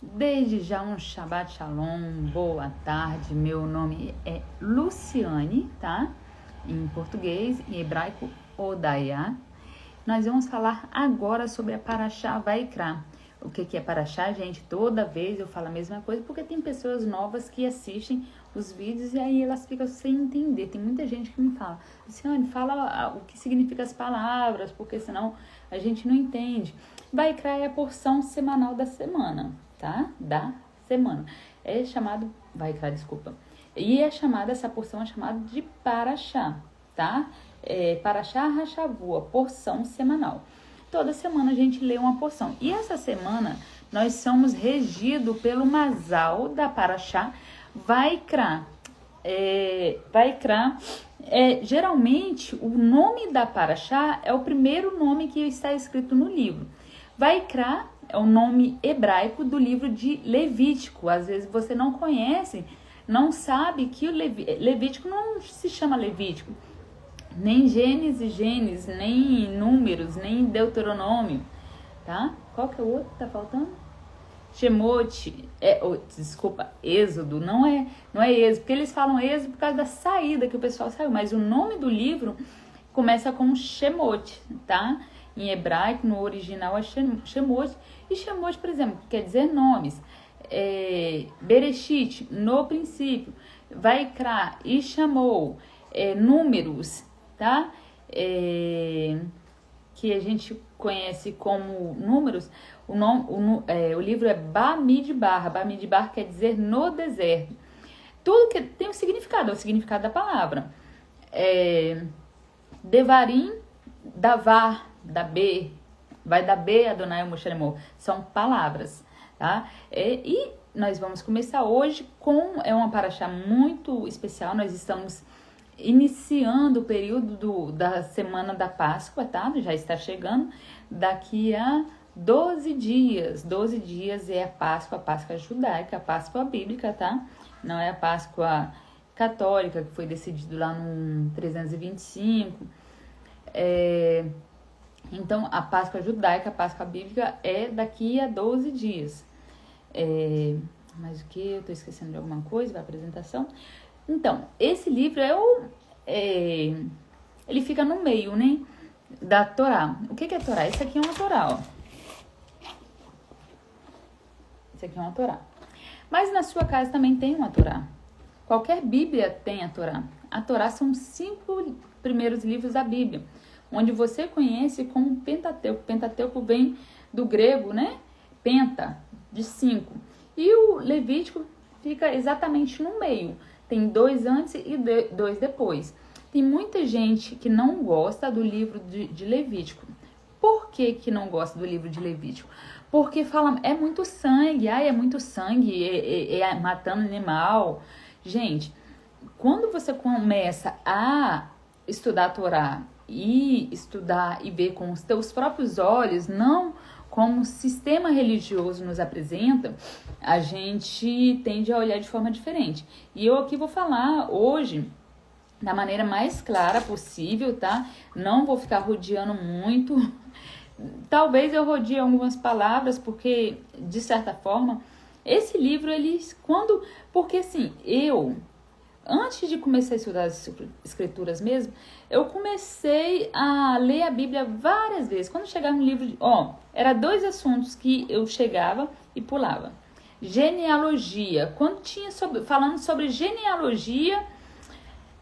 Desde já um Shabbat Shalom, boa tarde, meu nome é Luciane, tá? Em português, em hebraico, Odaya. Nós vamos falar agora sobre a Parashá Vaikra. O que é Parashá, gente? Toda vez eu falo a mesma coisa, porque tem pessoas novas que assistem os vídeos e aí elas ficam sem entender. Tem muita gente que me fala, Luciane, fala o que significa as palavras, porque senão a gente não entende. Vaikra é a porção semanal da semana, tá? Da semana. É chamado, Vaikra, desculpa. E essa porção é chamada de Parashá, tá? Parashá Hashavua, porção semanal. Toda semana a gente lê uma porção. E essa semana nós somos regidos pelo Mazal da Parashá Vaikra. Geralmente o nome da Parashá é o primeiro nome que está escrito no livro. Vaikra é o nome hebraico do livro de Levítico. Às vezes você não conhece, não sabe que o Levítico não se chama Levítico. Nem Gênesis, nem Números, nem Deuteronômio, tá? Qual que é o outro que tá faltando? Shemot, Êxodo, não é Êxodo, porque eles falam Êxodo por causa da saída que o pessoal saiu, mas o nome do livro começa com Shemot, tá? Em hebraico, no original é Shemot, e Shemot, por exemplo, quer dizer nomes. Bereshit, no princípio, Vaikra, e chamou, Números, tá? Que a gente conhece como Números, o livro é Bamidbar. Bamidbar quer dizer no deserto. Tudo que tem um significado, é o significado da palavra. Devarim, Davar, Dabê, vai da B, Adonai, Moshe Lemor. São palavras, tá? E nós vamos começar hoje com uma parashá muito especial. Nós estamos iniciando o período da semana da Páscoa, tá? Já está chegando. Daqui a 12 dias. 12 dias é a Páscoa judaica, a Páscoa bíblica, tá? Não é a Páscoa católica, que foi decidido lá no 325. Então, a Páscoa judaica, a Páscoa bíblica é daqui a 12 dias. Mas o que? Eu tô esquecendo de alguma coisa da apresentação? Então, esse livro ele fica no meio, né, da Torá. O que é Torá? Esse aqui é uma Torá, ó. Esse aqui é uma Torá. Mas na sua casa também tem uma Torá. Qualquer Bíblia tem a Torá. A Torá são os 5 primeiros livros da Bíblia, onde você conhece como Pentateuco. Pentateuco vem do grego, né? Penta, de 5. E o Levítico fica exatamente no meio. Tem 2 antes e 2 depois. Tem muita gente que não gosta do livro de Levítico. Por que não gosta do livro de Levítico? Porque fala, é muito sangue, é muito sangue, matando animal. Gente, quando você começa a estudar a Torá e estudar e ver com os teus próprios olhos, não como o sistema religioso nos apresenta, a gente tende a olhar de forma diferente. E eu aqui vou falar hoje da maneira mais clara possível, tá? Não vou ficar rodeando muito. Talvez eu rodie algumas palavras, porque, de certa forma, esse livro, porque assim, antes de começar a estudar as escrituras mesmo, eu comecei a ler a Bíblia várias vezes. Quando chegava no livro, era 2 assuntos que eu chegava e pulava. Genealogia. Quando tinha falando sobre genealogia,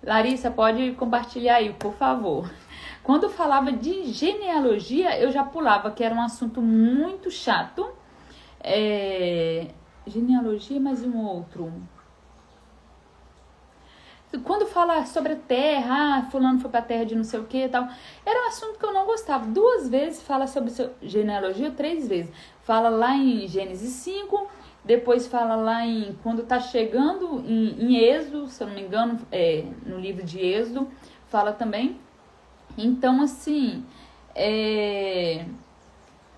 Larissa, pode compartilhar aí, por favor. Quando falava de genealogia, eu já pulava, que era um assunto muito chato. Genealogia, mais um outro. Quando fala sobre a terra, fulano foi pra terra de não sei o que e tal, era um assunto que eu não gostava. 2 vezes fala sobre genealogia, 3 vezes. Fala lá em Gênesis 5, depois fala lá quando tá chegando em Êxodo, se eu não me engano, no livro de Êxodo, fala também. Então, assim,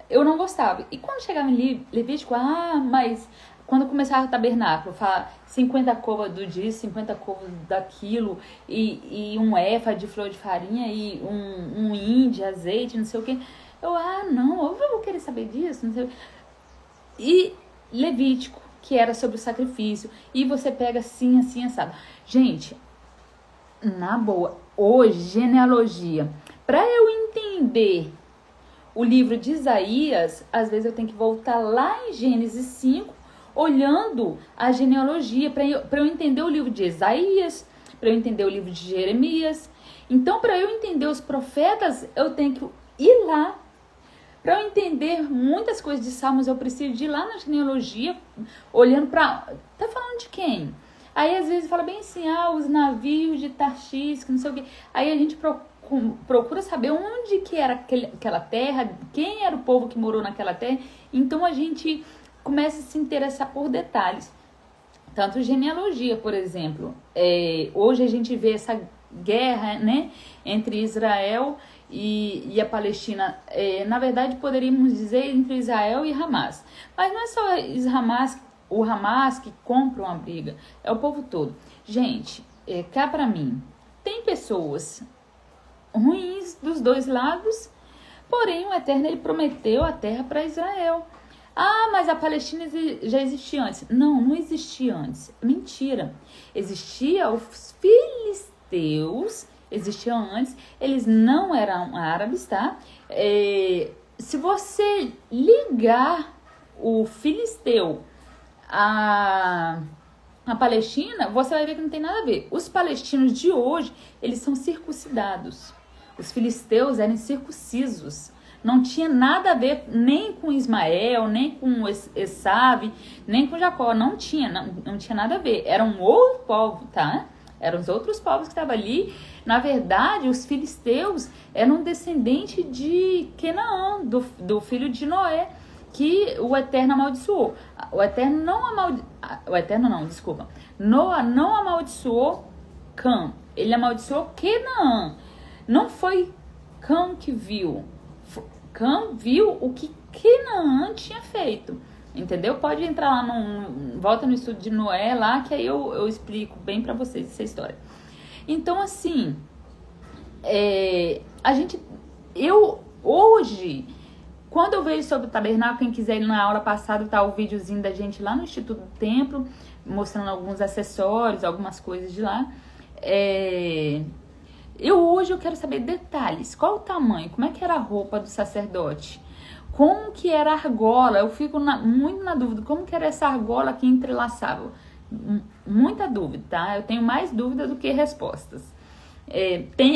eu não gostava. E quando chegava em Levítico, mas quando começava o tabernáculo, fala 50 covas do disso, 50 covas daquilo, e um éfa de flor de farinha, e um hin de azeite, não sei o que. Eu vou querer saber disso, não sei o que. E Levítico, que era sobre o sacrifício, e você pega assim, assim, assado. Gente, na boa, hoje, genealogia, para eu entender o livro de Isaías, às vezes eu tenho que voltar lá em Gênesis 5, olhando a genealogia, para eu entender o livro de Isaías, para eu entender o livro de Jeremias. Então, para eu entender os profetas, eu tenho que ir lá. Para eu entender muitas coisas de Salmos, eu preciso de ir lá na genealogia, olhando para... Tá falando de quem? Aí, às vezes, fala bem assim, os navios de Tarshish, que não sei o quê. Aí a gente procura saber onde que era aquela terra, quem era o povo que morou naquela terra. Então, a gente começa a se interessar por detalhes. Tanto genealogia, por exemplo. Hoje a gente vê essa guerra, né, entre Israel e a Palestina. Na verdade, poderíamos dizer entre Israel e Hamas. Mas não é só o Hamas que compra uma briga, é o povo todo. Gente, cá pra mim, tem pessoas ruins dos dois lados, porém o Eterno ele prometeu a terra para Israel. Mas a Palestina já existia antes. Não existia antes. Mentira. Existia os filisteus, existiam antes, eles não eram árabes, tá? Se você ligar o filisteu a Palestina, você vai ver que não tem nada a ver. Os palestinos de hoje, eles são circuncidados. Os filisteus eram circuncisos. Não tinha nada a ver nem com Ismael, nem com Esav, nem com Jacó. Não tinha nada a ver. Era um outro povo, tá? Eram os outros povos que estavam ali. Na verdade, os filisteus eram descendentes de Canaã, do filho de Noé, que o Eterno amaldiçoou. Noa não amaldiçoou Cã. Ele amaldiçoou Canaã. Não foi Cã que viu. Cã viu o que Canaã tinha feito. Entendeu? Pode entrar lá, volta no estudo de Noé lá, que aí eu explico bem pra vocês essa história. Então, assim, hoje, quando eu vejo sobre o tabernáculo, quem quiser ir na aula passada, tá o videozinho da gente lá no Instituto do Templo, mostrando alguns acessórios, algumas coisas de lá. Hoje eu quero saber detalhes. Qual o tamanho? Como é que era a roupa do sacerdote? Como que era a argola? Eu fico muito na dúvida. Como que era essa argola que entrelaçava? Muita dúvida, tá? Eu tenho mais dúvida do que respostas.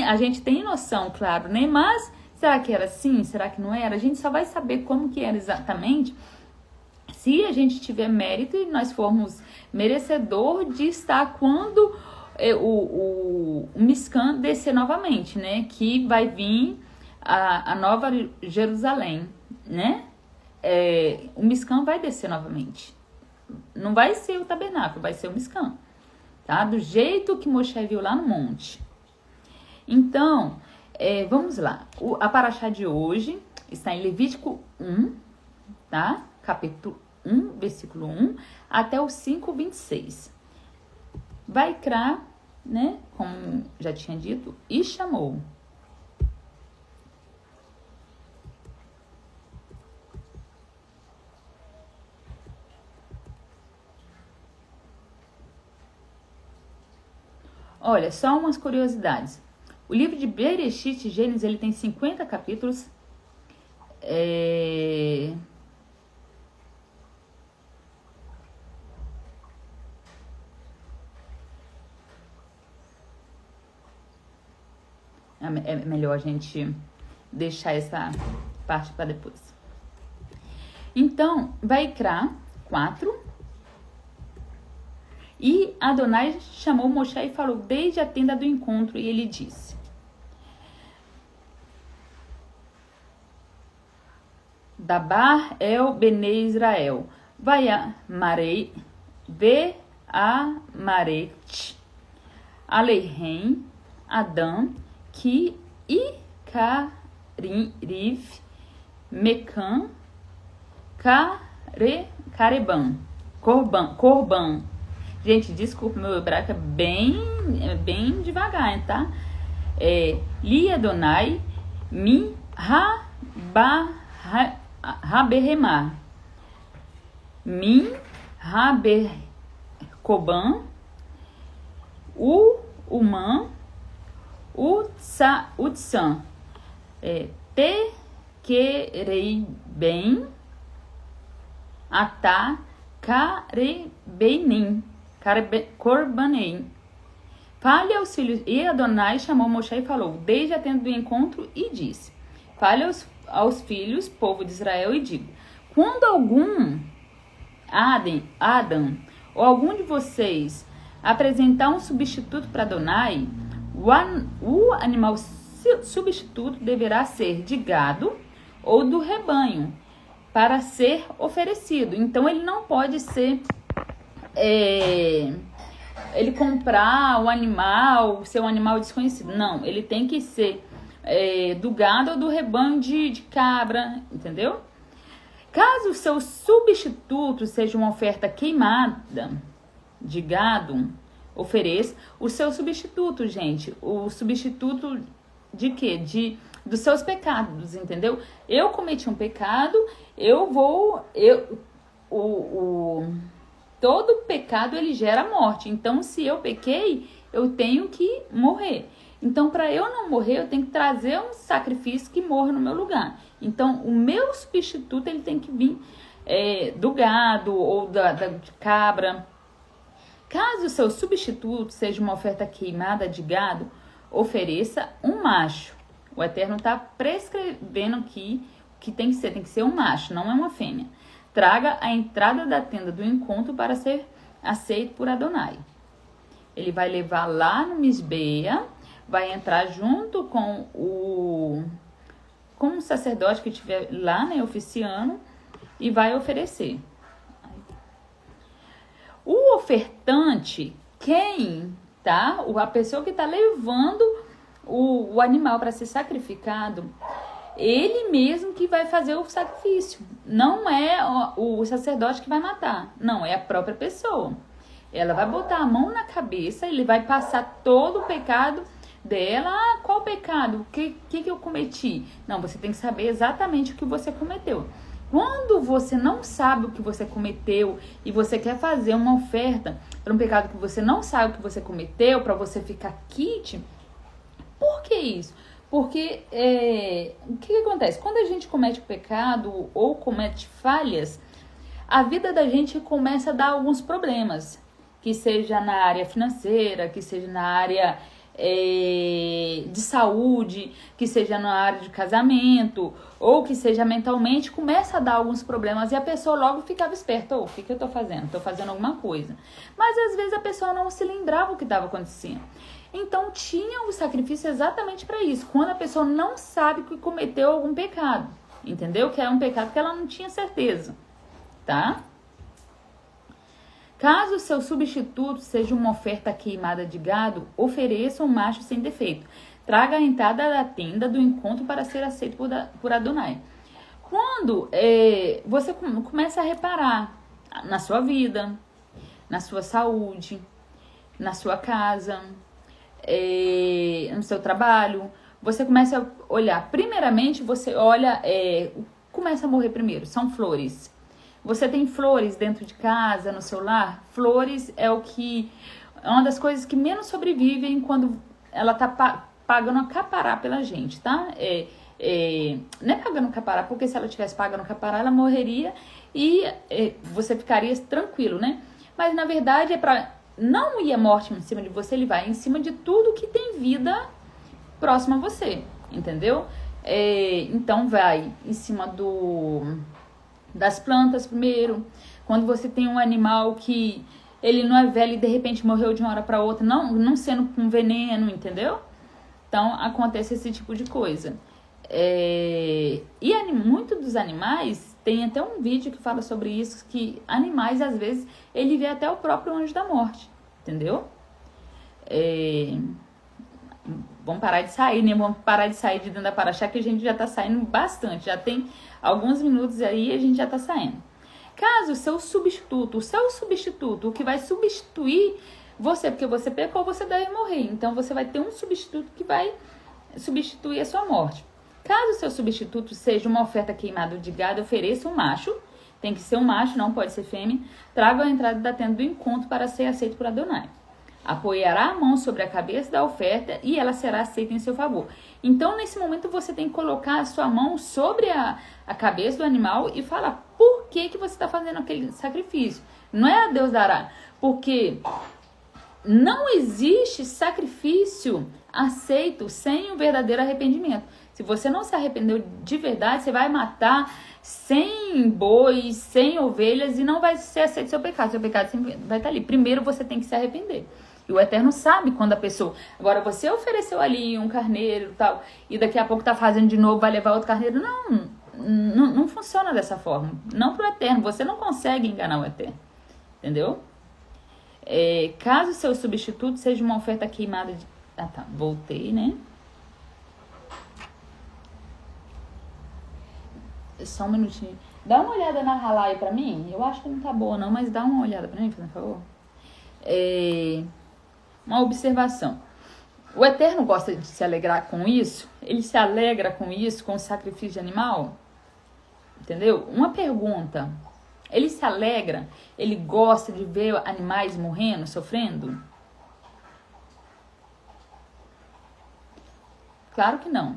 A gente tem noção, claro, né? Mas será que era assim? Será que não era? A gente só vai saber como que era exatamente se a gente tiver mérito e nós formos merecedor de estar quando o Mishkan descer novamente, né? Que vai vir a nova Jerusalém, né? O Mishkan vai descer novamente. Não vai ser o tabernáculo, vai ser o Mishkan, tá? Do jeito que Moshe viu lá no monte. Então, vamos lá. A paraxá de hoje está em Levítico 1, tá? Capítulo 1, versículo 1, até o 5, 26. Vaikra, né? Como já tinha dito, e chamou. Olha, só umas curiosidades. O livro de Bereshit, Gênesis, ele tem 50 capítulos. É melhor a gente deixar essa parte para depois. Então, Vaikra 4. E Adonai chamou Moshe e falou desde a tenda do encontro, e ele disse: Dabar el Bnei Israel, Vayamarei Ve'amaret Aleihem Adam Ki Ikariv Mekan Kareban Korban. Gente, desculpa, meu hebraico é bem devagar, tá? Li Adonai Mi Haberemar Min, Haber, Koban, Uman, Utsan, Te, Kerei, Ben, Atá, Karebenim, Korbanem. Fale aos filhos. E Adonai chamou Moshe e falou, desde a tenda do encontro, e disse, fale aos filhos, povo de Israel, e diga, quando algum Adam ou algum de vocês apresentar um substituto para Adonai, o animal substituto deverá ser de gado ou do rebanho, para ser oferecido. Então, ele não pode ser... ele comprar o animal, ser um animal desconhecido. Não, ele tem que ser do gado ou do rebanho de cabra, entendeu? Caso o seu substituto seja uma oferta queimada de gado, ofereça o seu substituto, gente. O substituto de quê? Dos seus pecados, entendeu? Eu cometi um pecado, todo pecado ele gera morte. Então, se eu pequei, eu tenho que morrer. Então, para eu não morrer, eu tenho que trazer um sacrifício que morra no meu lugar. Então, o meu substituto ele tem que vir do gado ou de cabra. Caso o seu substituto seja uma oferta queimada de gado, ofereça um macho. O Eterno está prescrevendo aqui que tem que ser um macho, não é uma fêmea. Traga a entrada da tenda do encontro para ser aceito por Adonai. Ele vai levar lá no Misbeia, vai entrar junto com o sacerdote que estiver lá, né, oficiando, e vai oferecer. O ofertante, tá? A pessoa que está levando o animal para ser sacrificado, ele mesmo que vai fazer o sacrifício. Não é o sacerdote que vai matar. Não, é a própria pessoa. Ela vai botar a mão na cabeça, ele vai passar todo o pecado dela. Ah, qual pecado? O que eu cometi? Não, você tem que saber exatamente o que você cometeu. Quando você não sabe o que você cometeu e você quer fazer uma oferta para um pecado que você não sabe o que você cometeu, para você ficar quite, por que isso? Porque o que acontece? Quando a gente comete pecado ou comete falhas, a vida da gente começa a dar alguns problemas, que seja na área financeira, que seja na área de saúde, que seja na área de casamento, ou que seja mentalmente, começa a dar alguns problemas e a pessoa logo ficava esperta. O que eu tô fazendo? Tô fazendo alguma coisa. Mas às vezes a pessoa não se lembrava o que estava acontecendo. Então tinha o sacrifício exatamente para isso, quando a pessoa não sabe que cometeu algum pecado, entendeu? Que é um pecado que ela não tinha certeza, tá? Caso o seu substituto seja uma oferta queimada de gado, ofereça um macho sem defeito. Traga a entrada da tenda do encontro para ser aceito por Adonai. Quando você começa a reparar na sua vida, na sua saúde, na sua casa, no seu trabalho, você começa a olhar. Primeiramente, você olha, começa a morrer primeiro, são flores. Você tem flores dentro de casa, no seu lar? Flores é uma das coisas que menos sobrevivem quando ela tá pagando a capará pela gente, tá? Não é pagando capará, porque se ela tivesse pagando capará, ela morreria e você ficaria tranquilo, né? Mas na verdade não ir a morte em cima de você, ele vai em cima de tudo que tem vida próximo a você, entendeu? Então vai em cima das plantas primeiro. Quando você tem um animal que ele não é velho e de repente morreu de uma hora para outra, não sendo com veneno, entendeu? Então acontece esse tipo de coisa. E muitos dos animais, tem até um vídeo que fala sobre isso, que animais às vezes ele vê até o próprio anjo da morte, entendeu? Vamos parar de sair, né? Vamos parar de sair de dentro da paraxá, que a gente já tá saindo bastante. Já tem alguns minutos aí e a gente já tá saindo. Caso o seu substituto, o que vai substituir você, porque você pecou, você deve morrer. Então, você vai ter um substituto que vai substituir a sua morte. Caso o seu substituto seja uma oferta queimada de gado, ofereça um macho. tem que ser um macho, não pode ser fêmea, traga a entrada da tenda do encontro para ser aceito por Adonai. Apoiará a mão sobre a cabeça da oferta e ela será aceita em seu favor. Então, nesse momento, você tem que colocar a sua mão sobre a cabeça do animal e falar por que você está fazendo aquele sacrifício. Não é a Deus dará, porque não existe sacrifício aceito sem um verdadeiro arrependimento. Se você não se arrependeu de verdade, você vai matar 100 bois, 100 ovelhas e não vai ser aceito seu pecado. Seu pecado sempre vai estar ali. Primeiro você tem que se arrepender. E o Eterno sabe quando a pessoa... Agora, você ofereceu ali um carneiro e tal, e daqui a pouco tá fazendo de novo, vai levar outro carneiro. Não funciona dessa forma. Não pro Eterno. Você não consegue enganar o Eterno. Entendeu? Caso seu substituto seja uma oferta queimada de... Ah, tá. Voltei, né? Só um minutinho. Dá uma olhada na Halá aí pra mim. Eu acho que não tá boa não, mas dá uma olhada pra mim, por favor. Uma observação. O Eterno gosta de se alegrar com isso? Ele se alegra com isso, com o sacrifício de animal? Entendeu? Uma pergunta. Ele se alegra? Ele gosta de ver animais morrendo, sofrendo? Claro que não.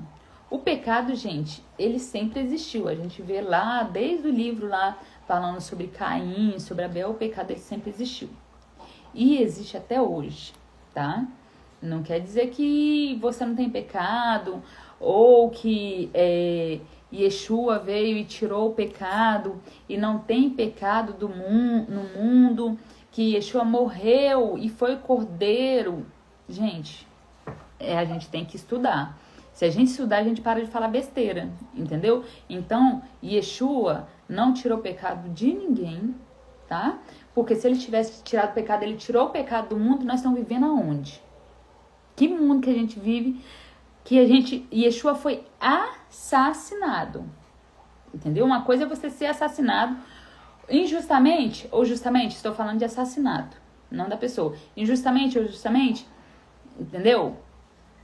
O pecado, gente, ele sempre existiu. A gente vê lá, desde o livro lá, falando sobre Caim, sobre Abel, o pecado ele sempre existiu. E existe até hoje, tá? Não quer dizer que você não tem pecado, ou que Yeshua veio e tirou o pecado, e não tem pecado no mundo, que Yeshua morreu e foi cordeiro. Gente, a gente tem que estudar. Se a gente estudar, a gente para de falar besteira, entendeu? Então, Yeshua não tirou o pecado de ninguém, tá? Porque se ele tivesse tirado o pecado, ele tirou o pecado do mundo, nós estamos vivendo aonde? Que mundo que a gente vive, Yeshua foi assassinado, entendeu? Uma coisa é você ser assassinado injustamente ou justamente, estou falando de assassinato, não da pessoa. Injustamente ou justamente, entendeu?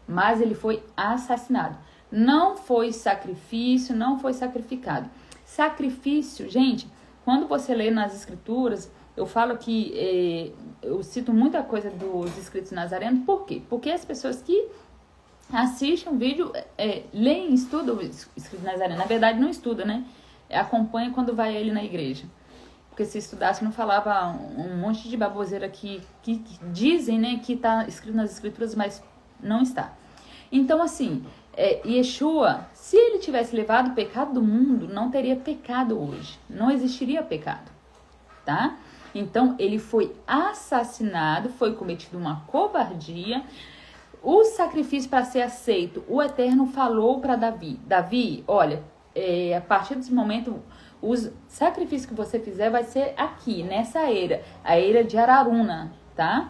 Mas ele foi assassinado. Não foi sacrifício, não foi sacrificado. Sacrifício, gente, quando você lê nas escrituras, eu falo que eu cito muita coisa dos escritos nazarenos. Por quê? Porque as pessoas que assistem um vídeo, leem, estudam o escrito nazareno. Na verdade, não estuda, né? Acompanha quando vai ele na igreja. Porque se estudasse, não falava um monte de baboseira que dizem, né, que está escrito nas escrituras, mas não está. Então, assim, Yeshua, se ele tivesse levado o pecado do mundo, não teria pecado hoje. Não existiria pecado, tá? Então, ele foi assassinado, foi cometido uma covardia. O sacrifício para ser aceito, o Eterno falou para Davi. Davi, olha, a partir desse momento, os sacrifícios que você fizer vai ser aqui, nessa eira. A eira de Araruna, tá?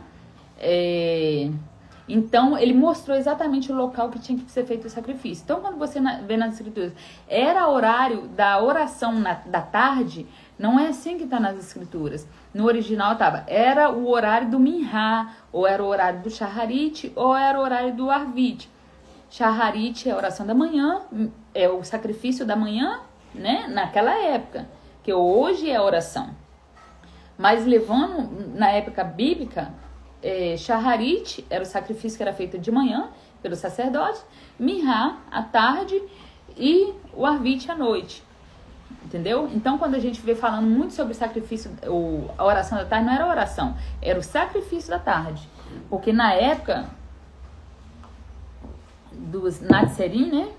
Então, ele mostrou exatamente o local que tinha que ser feito o sacrifício. Então, quando você vê nas escrituras, era horário da oração da tarde, não é assim que está nas escrituras. No original estava, era o horário do Minhá, ou era o horário do Shaharit, ou era o horário do Arvit. Shaharit é a oração da manhã, é o sacrifício da manhã, né? Naquela época, que hoje é a oração. Mas levando, na época bíblica, Shaharit era o sacrifício que era feito de manhã pelo sacerdote, Minhá à tarde e o Arvit à noite. Entendeu? Então, quando a gente vê falando muito sobre o sacrifício, a oração da tarde, não era oração, era o sacrifício da tarde. Porque na época dos Natzerim, né,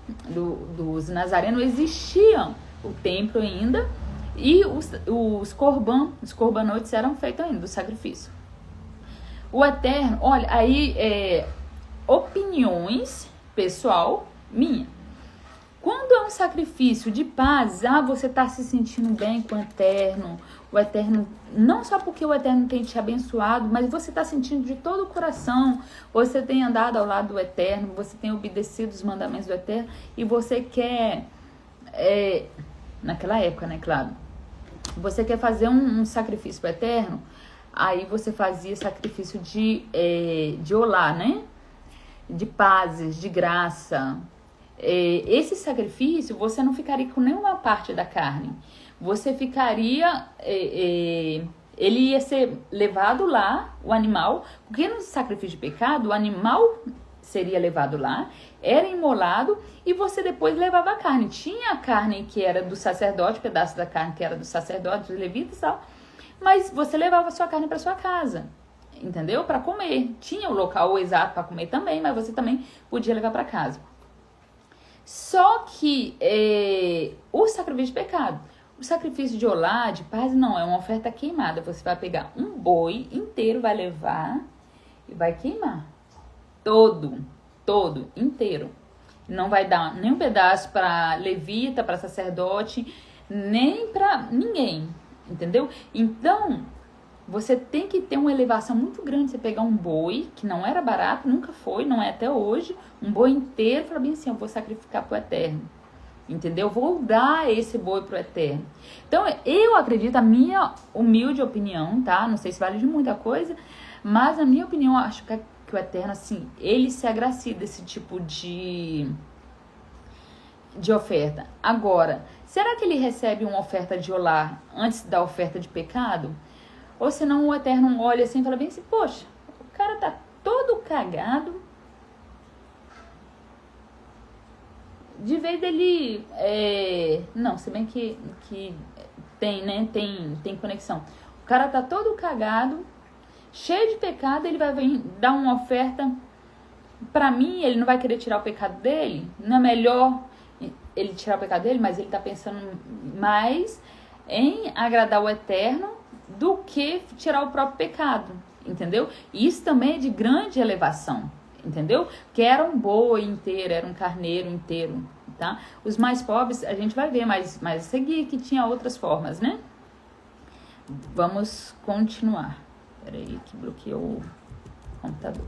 dos Nazarenos, existiam o templo ainda e os corbanotes eram feitos ainda, do sacrifício. O Eterno, olha, aí opiniões pessoal minha. Quando é um sacrifício de paz, você está se sentindo bem com o Eterno, não só porque o Eterno tem te abençoado, mas você está sentindo de todo o coração, você tem andado ao lado do Eterno, você tem obedecido os mandamentos do Eterno, e você quer, naquela época, né, claro, você quer fazer um sacrifício para o Eterno, aí você fazia sacrifício de olá, né, de pazes, de graça. Esse sacrifício, você não ficaria com nenhuma parte da carne. você ficaria... ele ia ser levado lá, o animal, porque no sacrifício de pecado, o animal seria levado lá, era imolado e você depois levava a carne. Tinha a carne que era do sacerdote, pedaço da carne que era do sacerdote, dos levitas e tal, mas você levava a sua carne para sua casa, entendeu? Para comer. Tinha o local exato para comer também, mas você também podia levar para casa. Só que o sacrifício de pecado, o sacrifício de olá, de paz, não, é uma oferta queimada. Você vai pegar um boi inteiro, vai levar e vai queimar. Todo, inteiro. Não vai dar nem um pedaço para levita, para sacerdote, nem para ninguém, entendeu? Então, você tem que ter uma elevação muito grande. Você pegar um boi, que não era barato, nunca foi, não é até hoje, um boi inteiro, e falar bem assim, eu vou sacrificar pro Eterno. Entendeu? Vou dar esse boi pro Eterno. Então, eu acredito, a minha humilde opinião, tá? Não sei se vale de muita coisa, mas na minha opinião, eu acho que o Eterno, assim, ele se agracia desse tipo de oferta. Agora, será que ele recebe uma oferta de olá antes da oferta de pecado? Ou senão o Eterno olha assim e fala bem assim, poxa, o cara tá todo cagado, de vez dele... não, se bem que tem, né? Tem conexão. O cara tá todo cagado, cheio de pecado, ele vai vir dar uma oferta pra mim, ele não vai querer tirar o pecado dele? Não é melhor ele tirar o pecado dele, mas ele tá pensando mais em agradar o Eterno do que tirar o próprio pecado, entendeu? E isso também é de grande elevação, entendeu? Que era um boi inteiro, era um carneiro inteiro, tá? Os mais pobres, a gente vai ver mais a seguir que tinha outras formas, né? Vamos continuar. Peraí, que bloqueou o computador.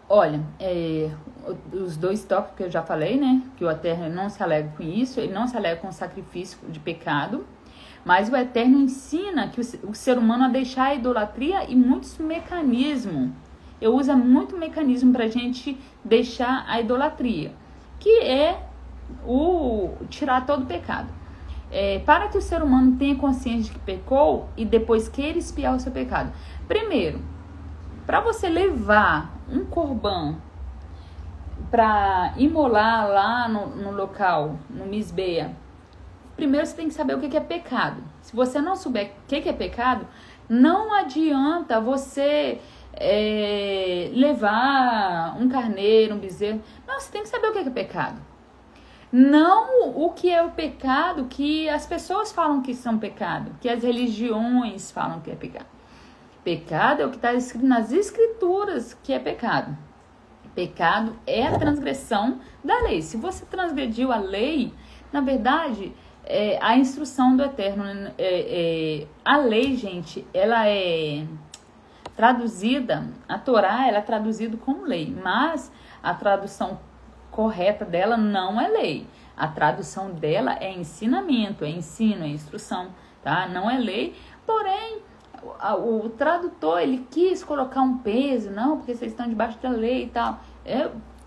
Olha, os dois tópicos que eu já falei, né? Que o Eterno não se alega com isso, ele não se alega com o sacrifício de pecado, mas o Eterno ensina que o ser humano a deixar a idolatria e muitos mecanismos. Eu uso muito mecanismo para a gente deixar a idolatria, que é o tirar todo o pecado. Para que o ser humano tenha consciência de que pecou e depois queira expiar o seu pecado. Primeiro, para você levar um corban para imolar lá no local, no Misbeia, primeiro você tem que saber o que é pecado. Se você não souber o que é pecado, não adianta você levar um carneiro, um bezerro. Não, você tem que saber o que é pecado. Não o que é o pecado que as pessoas falam que são pecado, que as religiões falam que é pecado. Pecado é o que está escrito nas escrituras que é pecado. Pecado é a transgressão da lei. Se você transgrediu a lei, na verdade, a instrução do Eterno, a lei, gente, ela é traduzida, a Torá, ela é traduzida como lei, mas a tradução correta dela não é lei. A tradução dela é ensinamento, é ensino, é instrução, tá? Não é lei, porém... O tradutor, ele quis colocar um peso, não, porque vocês estão debaixo da lei e tal.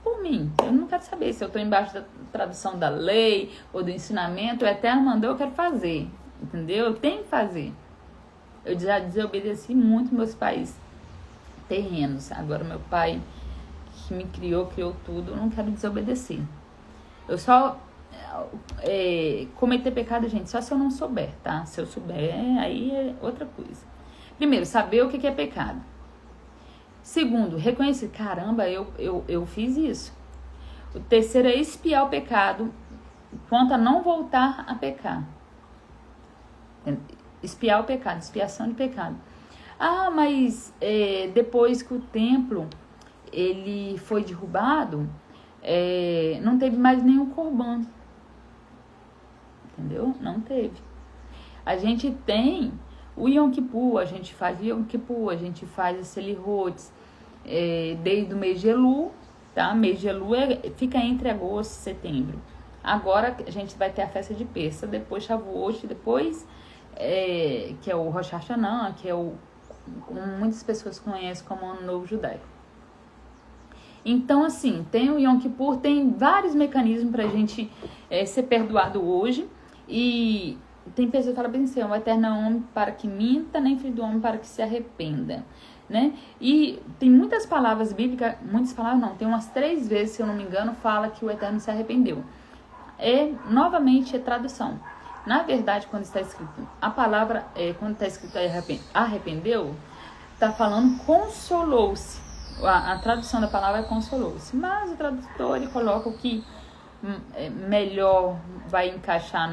Por mim, eu não quero saber se eu estou embaixo da tradução da lei ou do ensinamento. O Eterno mandou, eu quero fazer, entendeu? Eu tenho que fazer. Eu já desobedeci muito meus pais terrenos. Agora, meu pai, que me criou tudo, eu não quero desobedecer. Eu só... cometer pecado, gente, só se eu não souber, tá? Se eu souber, aí é outra coisa. Primeiro, saber o que é pecado. Segundo, reconhecer, caramba, eu fiz isso. O terceiro é expiar o pecado, quanto a não voltar a pecar. Expiar o pecado, expiação de pecado. Ah, mas depois que o templo ele foi derrubado, não teve mais nenhum corban. Entendeu? Não teve. A gente tem o Yom Kippur, a gente faz Yom Kippur, a gente faz a Selihotes desde o mês de Elul, tá? Mês de Elul fica entre agosto e setembro. Agora a gente vai ter a festa de Pessa, depois Shavuot, depois que é o Rosh Hashanah, que é como muitas pessoas conhecem como Ano Novo Judaico. Então, assim, tem o Yom Kippur, tem vários mecanismos pra gente ser perdoado hoje. E tem pessoas que falam bem assim, o Eterno é homem para que minta, nem filho do homem para que se arrependa, né? E tem muitas palavras bíblicas, muitas palavras não, tem umas 3 vezes, se eu não me engano, fala que o Eterno se arrependeu. Novamente, é tradução. Na verdade, quando está escrito, a palavra, quando está escrito arrependeu, está falando consolou-se. A tradução da palavra é consolou-se. Mas o tradutor, ele coloca o que melhor vai encaixar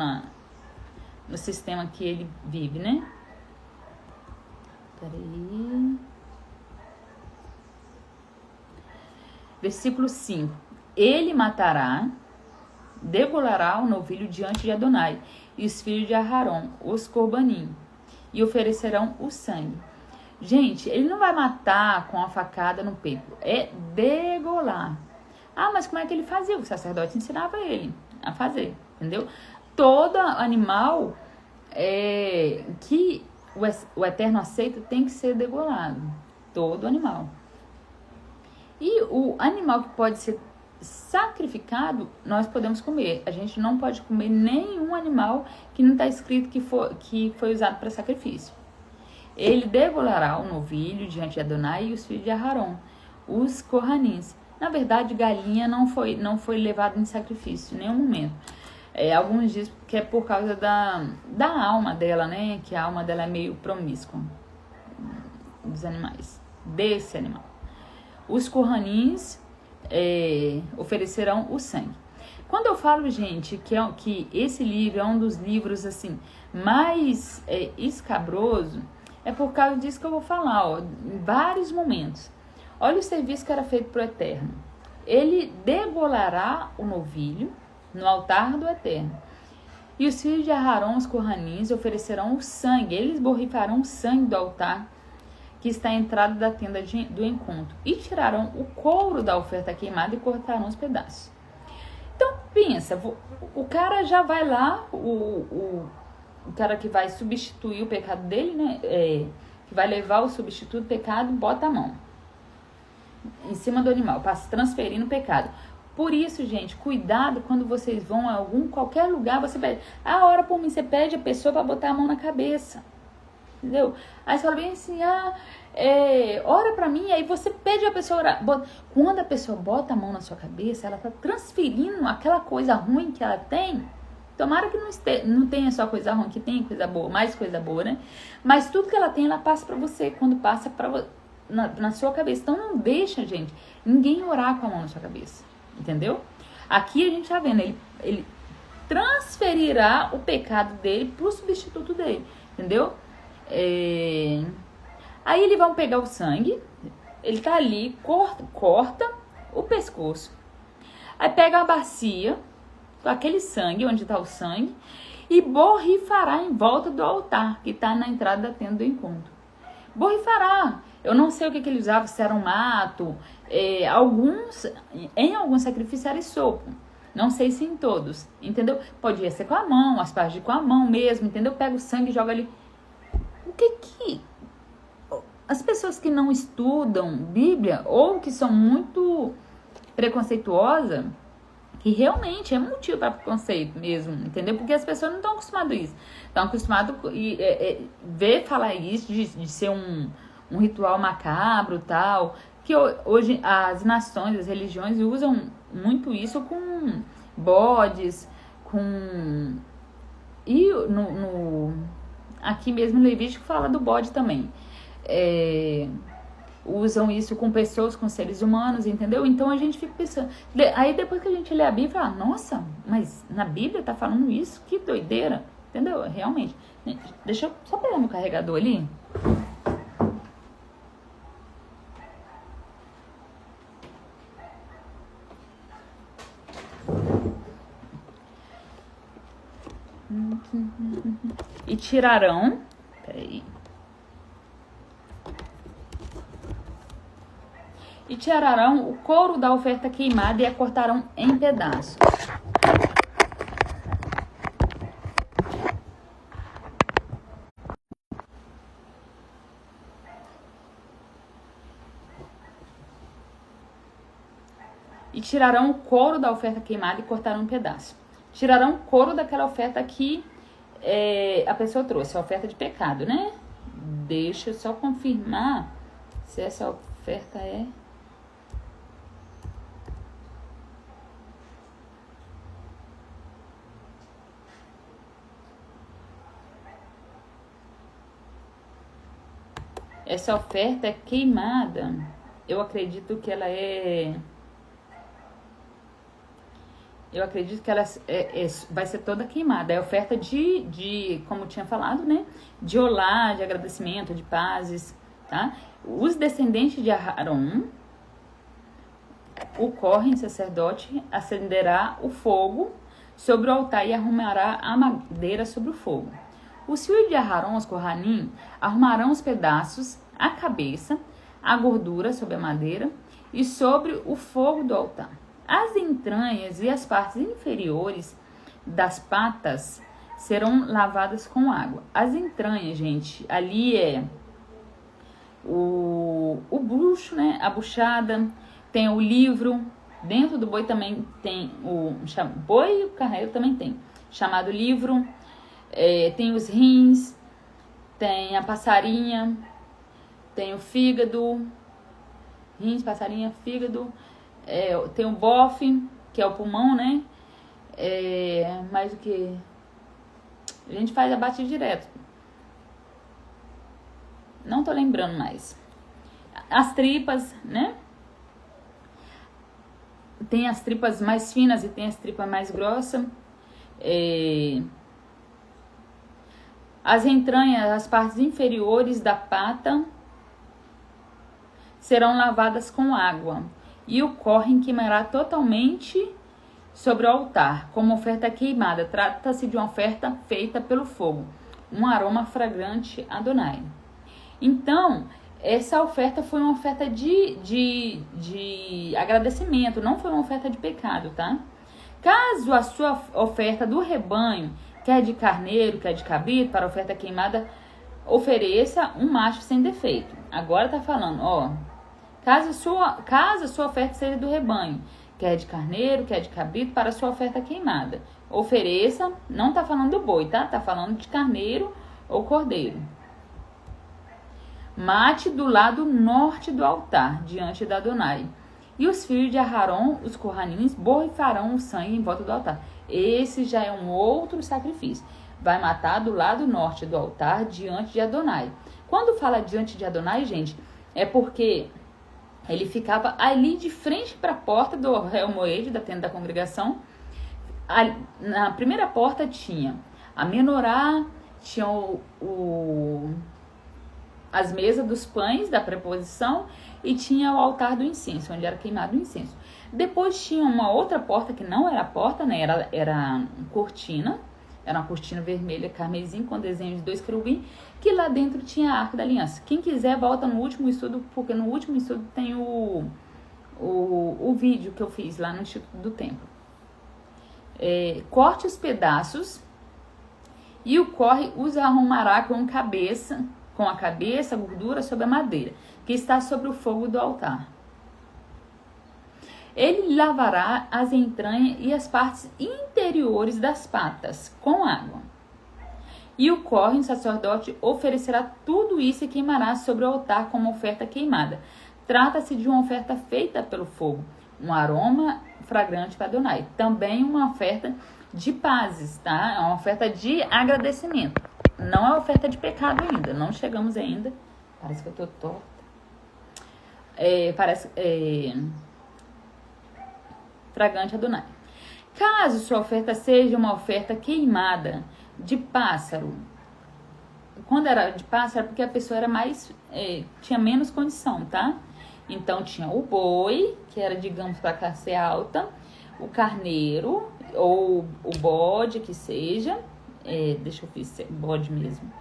no sistema que ele vive, né? Peraí. Versículo 5. Ele matará, degolará o novilho diante de Adonai e os filhos de Aharon, os corbanim, e oferecerão o sangue. Gente, ele não vai matar com a facada no peito, é degolar. Ah, mas como é que ele fazia? O sacerdote ensinava ele a fazer, entendeu? Todo animal que o Eterno aceita tem que ser degolado. Todo animal. E o animal que pode ser sacrificado, nós podemos comer. A gente não pode comer nenhum animal que não está escrito que foi usado para sacrifício. Ele degolará o novilho diante de Adonai e os filhos de Aharon, os corranins. Na verdade, galinha não foi levado em sacrifício em nenhum momento. Alguns dizem que é por causa da alma dela, né? Que a alma dela é meio promíscua dos animais, desse animal. Os corranins oferecerão o sangue. Quando eu falo, gente, que esse livro é um dos livros assim mais escabroso, é por causa disso que eu vou falar, ó, em vários momentos. Olha o serviço que era feito para o Eterno. Ele degolará o novilho no altar do Eterno. E os filhos de Aharon, os corranins, oferecerão o sangue. Eles borrifarão o sangue do altar que está à entrada da tenda do encontro. E tirarão o couro da oferta queimada e cortarão os pedaços. Então, pensa, o cara já vai lá, o cara que vai substituir o pecado dele, né? Que vai levar o substituto do pecado, bota a mão em cima do animal, para transferir no pecado. Por isso, gente, cuidado quando vocês vão a qualquer lugar, você pede, ora por mim, você pede a pessoa para botar a mão na cabeça, entendeu? Aí você fala bem assim, ora pra mim, aí você pede a pessoa orar. Quando a pessoa bota a mão na sua cabeça, ela tá transferindo aquela coisa ruim que ela tem. Tomara que não tenha só coisa ruim, que tenha coisa boa, mais coisa boa, né? Mas tudo que ela tem, ela passa pra você, quando passa na sua cabeça. Então não deixa, gente, ninguém orar com a mão na sua cabeça, entendeu? Aqui a gente tá vendo, ele transferirá o pecado dele pro substituto dele, entendeu? Aí eles vão pegar o sangue, ele tá ali, corta o pescoço, aí pega a bacia, aquele sangue, onde está o sangue, e borrifará em volta do altar, que está na entrada da tenda do encontro. Borrifará. Eu não sei o que ele usava, se era um mato, em alguns sacrifícios era sopo. Não sei se em todos, entendeu? Podia ser com a mão, as partes com a mão mesmo, entendeu? Pega o sangue e joga ali. O que as pessoas que não estudam Bíblia, ou que são muito preconceituosas, que realmente é motivo para preconceito mesmo, entendeu? Porque as pessoas não estão acostumadas a isso. Estão acostumadas a ver falar isso, de ser um ritual macabro e tal. Que hoje as nações, as religiões usam muito isso com bodes, com... E aqui mesmo no Levítico fala do bode também. Usam isso com pessoas, com seres humanos, entendeu? Então a gente fica pensando. Aí depois que a gente lê a Bíblia, fala, nossa, mas na Bíblia tá falando isso? Que doideira, entendeu? Realmente. Deixa eu só pegar meu carregador ali. E tirarão. Peraí. E tirarão o couro da oferta queimada e a cortarão em pedaços. e tirarão o couro da oferta queimada e cortarão um pedaço. Tirarão o couro daquela oferta que a pessoa trouxe, a oferta de pecado, né? Deixa eu só confirmar se essa oferta é... Essa oferta é queimada. Eu acredito que ela é... Eu acredito que ela vai ser toda queimada. É oferta como tinha falado, né? De olá, de agradecimento, de pazes, tá? Os descendentes de Aarão, o Cohen, sacerdote, acenderá o fogo sobre o altar e arrumará a madeira sobre o fogo. Os filhos de Aarão, os Kohanim, arrumarão os pedaços, a cabeça, a gordura sobre a madeira e sobre o fogo do altar. As entranhas e as partes inferiores das patas serão lavadas com água. As entranhas, gente, ali é o bucho, né? A buchada, tem o livro. Dentro do boi também tem o boi e o carneiro também tem, chamado livro. Tem os rins, tem a passarinha, tem o fígado, rins, passarinha, fígado, tem o bofe, que é o pulmão, né? Mais o que? A gente faz abate direto. Não tô lembrando mais. As tripas, né? Tem as tripas mais finas e tem as tripas mais grossas. As entranhas, as partes inferiores da pata serão lavadas com água. E o Kohen queimará totalmente sobre o altar, como oferta queimada. Trata-se de uma oferta feita pelo fogo, um aroma fragrante a Adonai. Então, essa oferta foi uma oferta de agradecimento, não foi uma oferta de pecado, tá? Caso a sua oferta do rebanho, quer de carneiro, quer de cabrito, para oferta queimada, ofereça um macho sem defeito. Agora tá falando, ó, caso a sua oferta seja do rebanho, quer de carneiro, quer de cabrito, para a sua oferta queimada, ofereça, não tá falando do boi, tá? Tá falando de carneiro ou cordeiro. Mate do lado norte do altar, diante da Adonai. E os filhos de Aharon, os Kohanins, borrifarão o sangue em volta do altar. Esse já é um outro sacrifício. Vai matar do lado norte do altar, diante de Adonai. Quando fala diante de Adonai, gente, é porque ele ficava ali de frente para a porta do Ohel Moed, da tenda da congregação. Na primeira porta tinha a menorá, tinha as mesas dos pães da preposição e tinha o altar do incenso, onde era queimado o incenso. Depois tinha uma outra porta que não era porta, né? Era cortina, era uma cortina vermelha carmesim com desenho de 2 querubim, que lá dentro tinha a Arca da Aliança. Quem quiser volta no último estudo, porque no último estudo tem o vídeo que eu fiz lá no Instituto do Templo. Corte os pedaços e o Kohen os arrumará com a cabeça, a gordura sobre a madeira, que está sobre o fogo do altar. Ele lavará as entranhas e as partes interiores das patas com água. E o Kohen, sacerdote, oferecerá tudo isso e queimará sobre o altar como oferta queimada. Trata-se de uma oferta feita pelo fogo, um aroma fragrante para Adonai. Também uma oferta de pazes, tá? É uma oferta de agradecimento. Não é oferta de pecado ainda, não chegamos ainda. Parece que eu tô torta. Fragante Adonai. Caso sua oferta seja uma oferta queimada de pássaro, quando era de pássaro, porque a pessoa era mais, tinha menos condição, tá? Então tinha o boi, que era, digamos, para classe alta, o carneiro, ou o bode, que seja, deixa eu ver se é bode mesmo.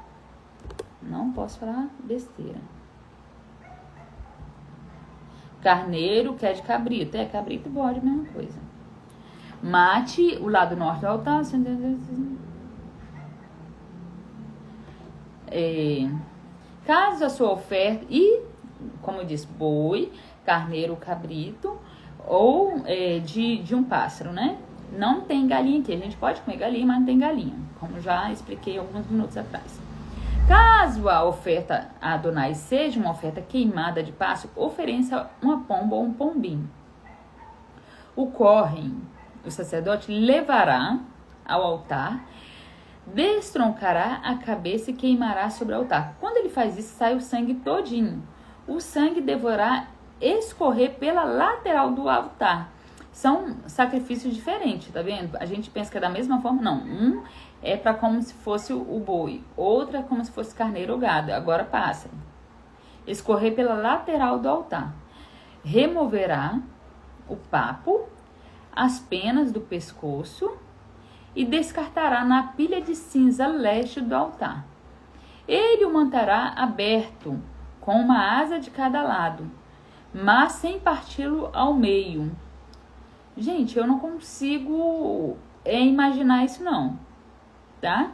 Não posso falar besteira. Carneiro, que é de cabrito. Cabrito e bode, mesma coisa. Mate o lado norte do altar. Caso a sua oferta... E, como eu disse, boi, carneiro, cabrito. ou de um pássaro, né? Não tem galinha aqui. A gente pode comer galinha, mas não tem galinha, como já expliquei alguns minutos atrás. Caso a oferta a Adonai seja uma oferta queimada de pássaro, ofereça uma pomba ou um pombinho. O sacerdote, levará ao altar, destroncará a cabeça e queimará sobre o altar. Quando ele faz isso, sai o sangue todinho. O sangue deverá escorrer pela lateral do altar. São sacrifícios diferentes, tá vendo? A gente pensa que é da mesma forma, não. Um é para como se fosse o boi, outra é como se fosse carneiro ou gado. Agora passa. Escorrer pela lateral do altar. Removerá o papo, as penas do pescoço e descartará na pilha de cinza leste do altar. Ele o manterá aberto, com uma asa de cada lado, mas sem parti-lo ao meio. Gente, eu não consigo imaginar isso não, tá?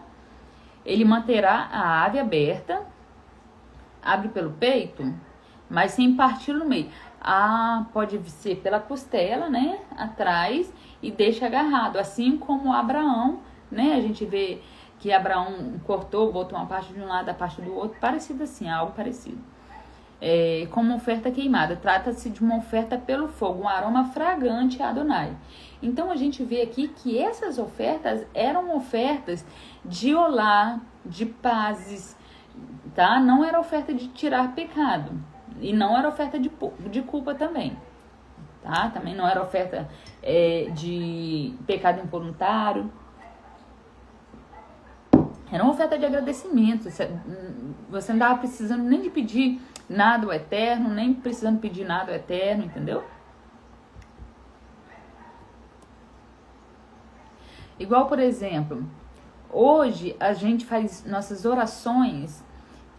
Ele manterá a ave aberta, abre pelo peito, mas sem parti-lo no meio. Pode ser pela costela, né, atrás, e deixa agarrado, assim como Abraão, né, a gente vê que Abraão cortou, botou uma parte de um lado, a parte do outro, parecido assim, algo parecido. Como oferta queimada, trata-se de uma oferta pelo fogo, um aroma fragante a Adonai. Então a gente vê aqui que essas ofertas eram ofertas de olá, de pazes, tá? Não era oferta de tirar pecado. E não era oferta de culpa também, tá? Também não era oferta de pecado involuntário. Era uma oferta de agradecimento. Você não estava precisando nem de pedir nada ao Eterno, nem precisando pedir nada ao Eterno, entendeu? Igual, por exemplo, hoje a gente faz nossas orações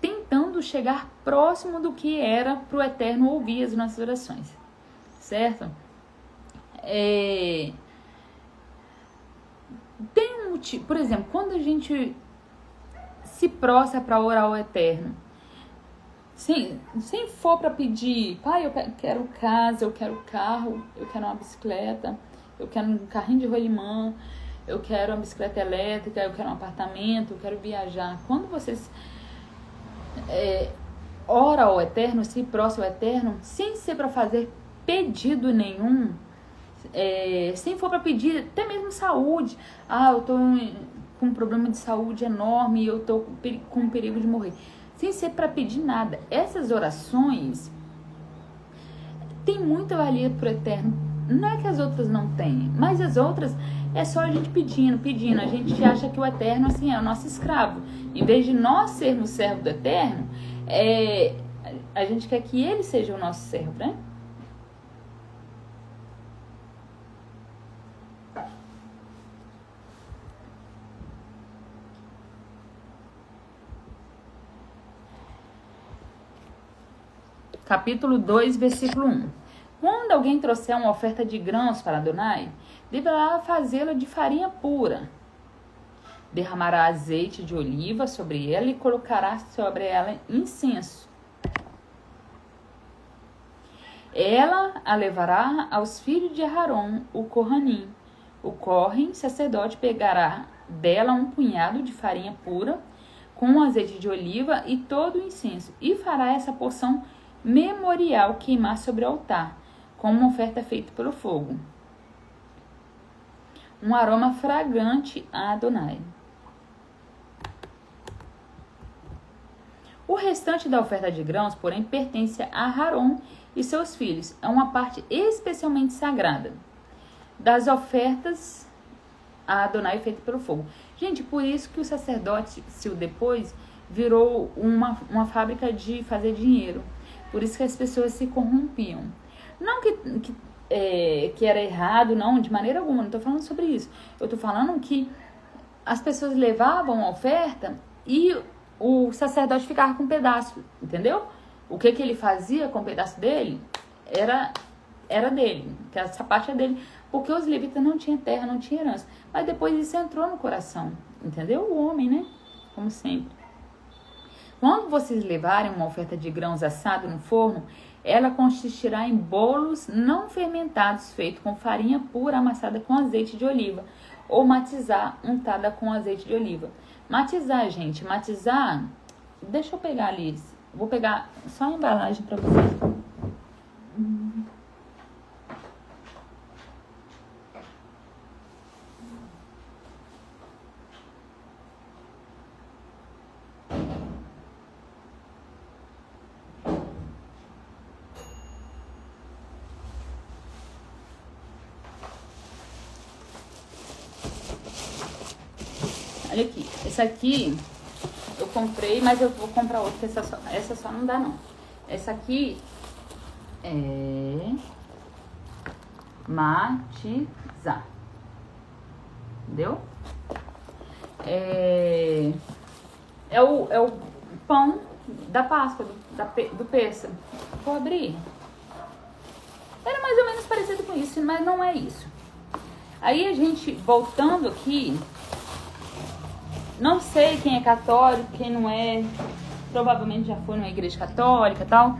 tentando chegar próximo do que era para o Eterno ouvir as nossas orações, certo? Tem um motivo, por exemplo, quando a gente se prostra para orar ao Eterno, sem for para pedir, pai, eu quero casa, eu quero carro, eu quero uma bicicleta, eu quero um carrinho de rolimã, eu quero uma bicicleta elétrica, eu quero um apartamento, eu quero viajar. Quando vocês ora ao Eterno, se prostra ao Eterno, sem ser para fazer pedido nenhum, sem for para pedir até mesmo saúde, eu tô com um problema de saúde enorme, eu tô com perigo de morrer, sem ser para pedir nada. Essas orações têm muita valia pro Eterno. Não é que as outras não têm, mas as outras é só a gente pedindo. A gente acha que o Eterno, assim, é o nosso escravo. Em vez de nós sermos servos do Eterno, a gente quer que ele seja o nosso servo, né? Capítulo 2, versículo 1. Quando alguém trouxer uma oferta de grãos para Adonai, deverá fazê-la de farinha pura. Derramará azeite de oliva sobre ela e colocará sobre ela incenso. Ela a levará aos filhos de Aharon, o Kohanim. O Kohen, sacerdote, pegará dela um punhado de farinha pura com azeite de oliva e todo o incenso, e fará essa porção memorial queimar sobre o altar, como uma oferta feita pelo fogo. Um aroma fragante a Adonai. O restante da oferta de grãos, porém, pertence a Aharon e seus filhos. É uma parte especialmente sagrada das ofertas a Adonai feita pelo fogo. Gente, por isso que o sacerdote, depois, virou uma fábrica de fazer dinheiro. Por isso que as pessoas se corrompiam. Não que era errado, não, de maneira alguma, não estou falando sobre isso. Eu estou falando que as pessoas levavam a oferta e o sacerdote ficava com um pedaço, entendeu? O que ele fazia com o pedaço dele era dele, que essa parte é dele, porque os levitas não tinham terra, não tinham herança. Mas depois isso entrou no coração, entendeu? O homem, né? Como sempre. Quando vocês levarem uma oferta de grãos assado no forno, ela consistirá em bolos não fermentados, feitos com farinha pura amassada com azeite de oliva, ou matizar untada com azeite de oliva. Matizar, gente, matizar... Deixa eu pegar ali, vou pegar só a embalagem para vocês. Olha aqui, essa aqui eu comprei, mas eu vou comprar outra, essa só não dá não. Essa aqui é matizar, entendeu? É o pão da Páscoa, do Pêssego. Vou abrir. Era mais ou menos parecido com isso, mas não é isso. Aí a gente, voltando aqui, não sei quem é católico, quem não é, provavelmente já foi numa igreja católica e tal.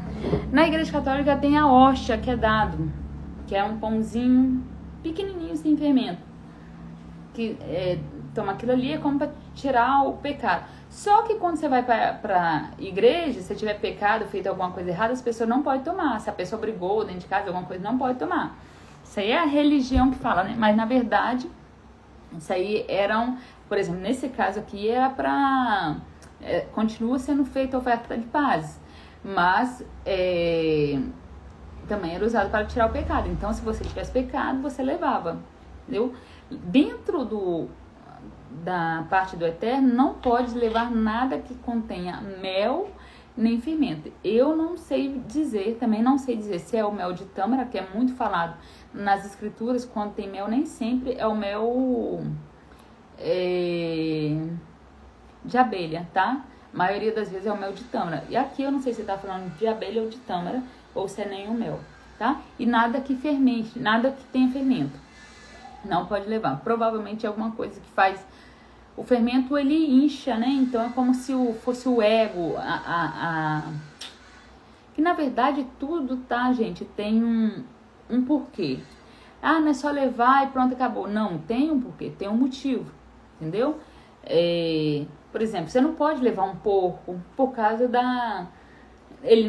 Na igreja católica tem a hóstia que é dado, que é um pãozinho pequenininho sem fermento. Que toma aquilo ali é como para tirar o pecado. Só que quando você vai pra igreja, se tiver pecado, feito alguma coisa errada, as pessoas não podem tomar. Se a pessoa brigou dentro de casa, alguma coisa, não pode tomar. Isso aí é a religião que fala, né? Mas na verdade, isso aí eram, por exemplo, nesse caso aqui era pra... continua sendo feita oferta de paz, mas também era usado para tirar o pecado. Então, se você tivesse pecado, você levava, entendeu? Dentro da parte do Eterno, não pode levar nada que contenha mel nem fermento. Eu não sei dizer, também não sei dizer se é o mel de tâmara, que é muito falado nas escrituras, quando tem mel, nem sempre é o mel de abelha, tá? A maioria das vezes é o mel de tâmara. E aqui eu não sei se tá falando de abelha ou de tâmara, ou se é nenhum mel, tá? E nada que fermente, nada que tenha fermento. Não pode levar. Provavelmente é alguma coisa que faz... O fermento, ele incha, né? Então, é como se fosse o ego. Que, na verdade, tudo, tá, gente? Tem um porquê. Ah, não é só levar e pronto, acabou. Não, tem um porquê. Tem um motivo. Entendeu? Por exemplo, você não pode levar um porco por causa da... Ele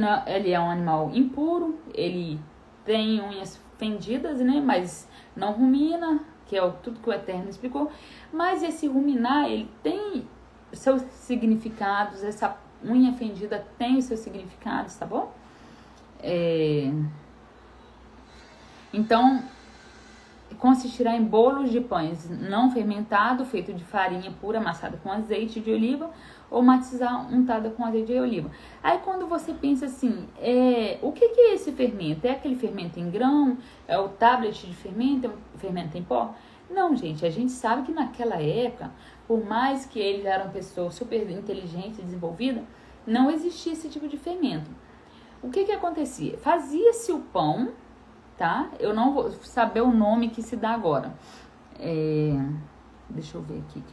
é um animal impuro. Ele tem unhas fendidas, né? Mas não rumina, que é tudo que o Eterno explicou. Mas esse ruminar, ele tem seus significados, essa unha fendida tem os seus significados, tá bom? Então, consistirá em bolos de pães não fermentado, feito de farinha pura, amassada com azeite de oliva, ou matizar untada com azeite de oliva. Aí quando você pensa assim, o que é esse fermento? É aquele fermento em grão? É o tablet de fermento? É o fermento em pó? Não, gente, a gente sabe que naquela época, por mais que eles eram pessoas super inteligentes e desenvolvidas, não existia esse tipo de fermento. O que acontecia? Fazia-se o pão, tá? Eu não vou saber o nome que se dá agora. Deixa eu ver aqui.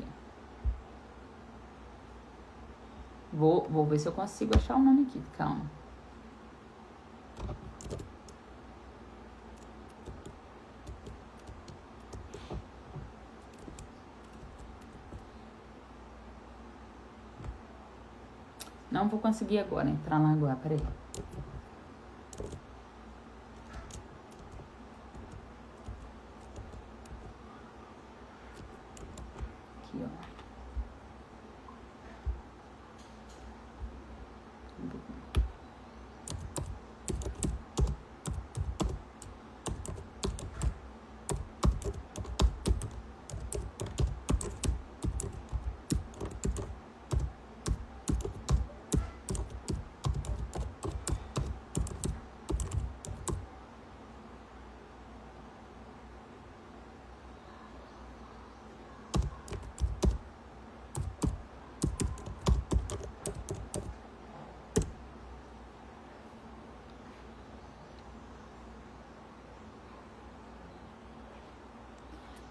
Vou ver se eu consigo achar o nome aqui, calma. Não vou conseguir agora entrar lá agora, peraí. Aqui, ó.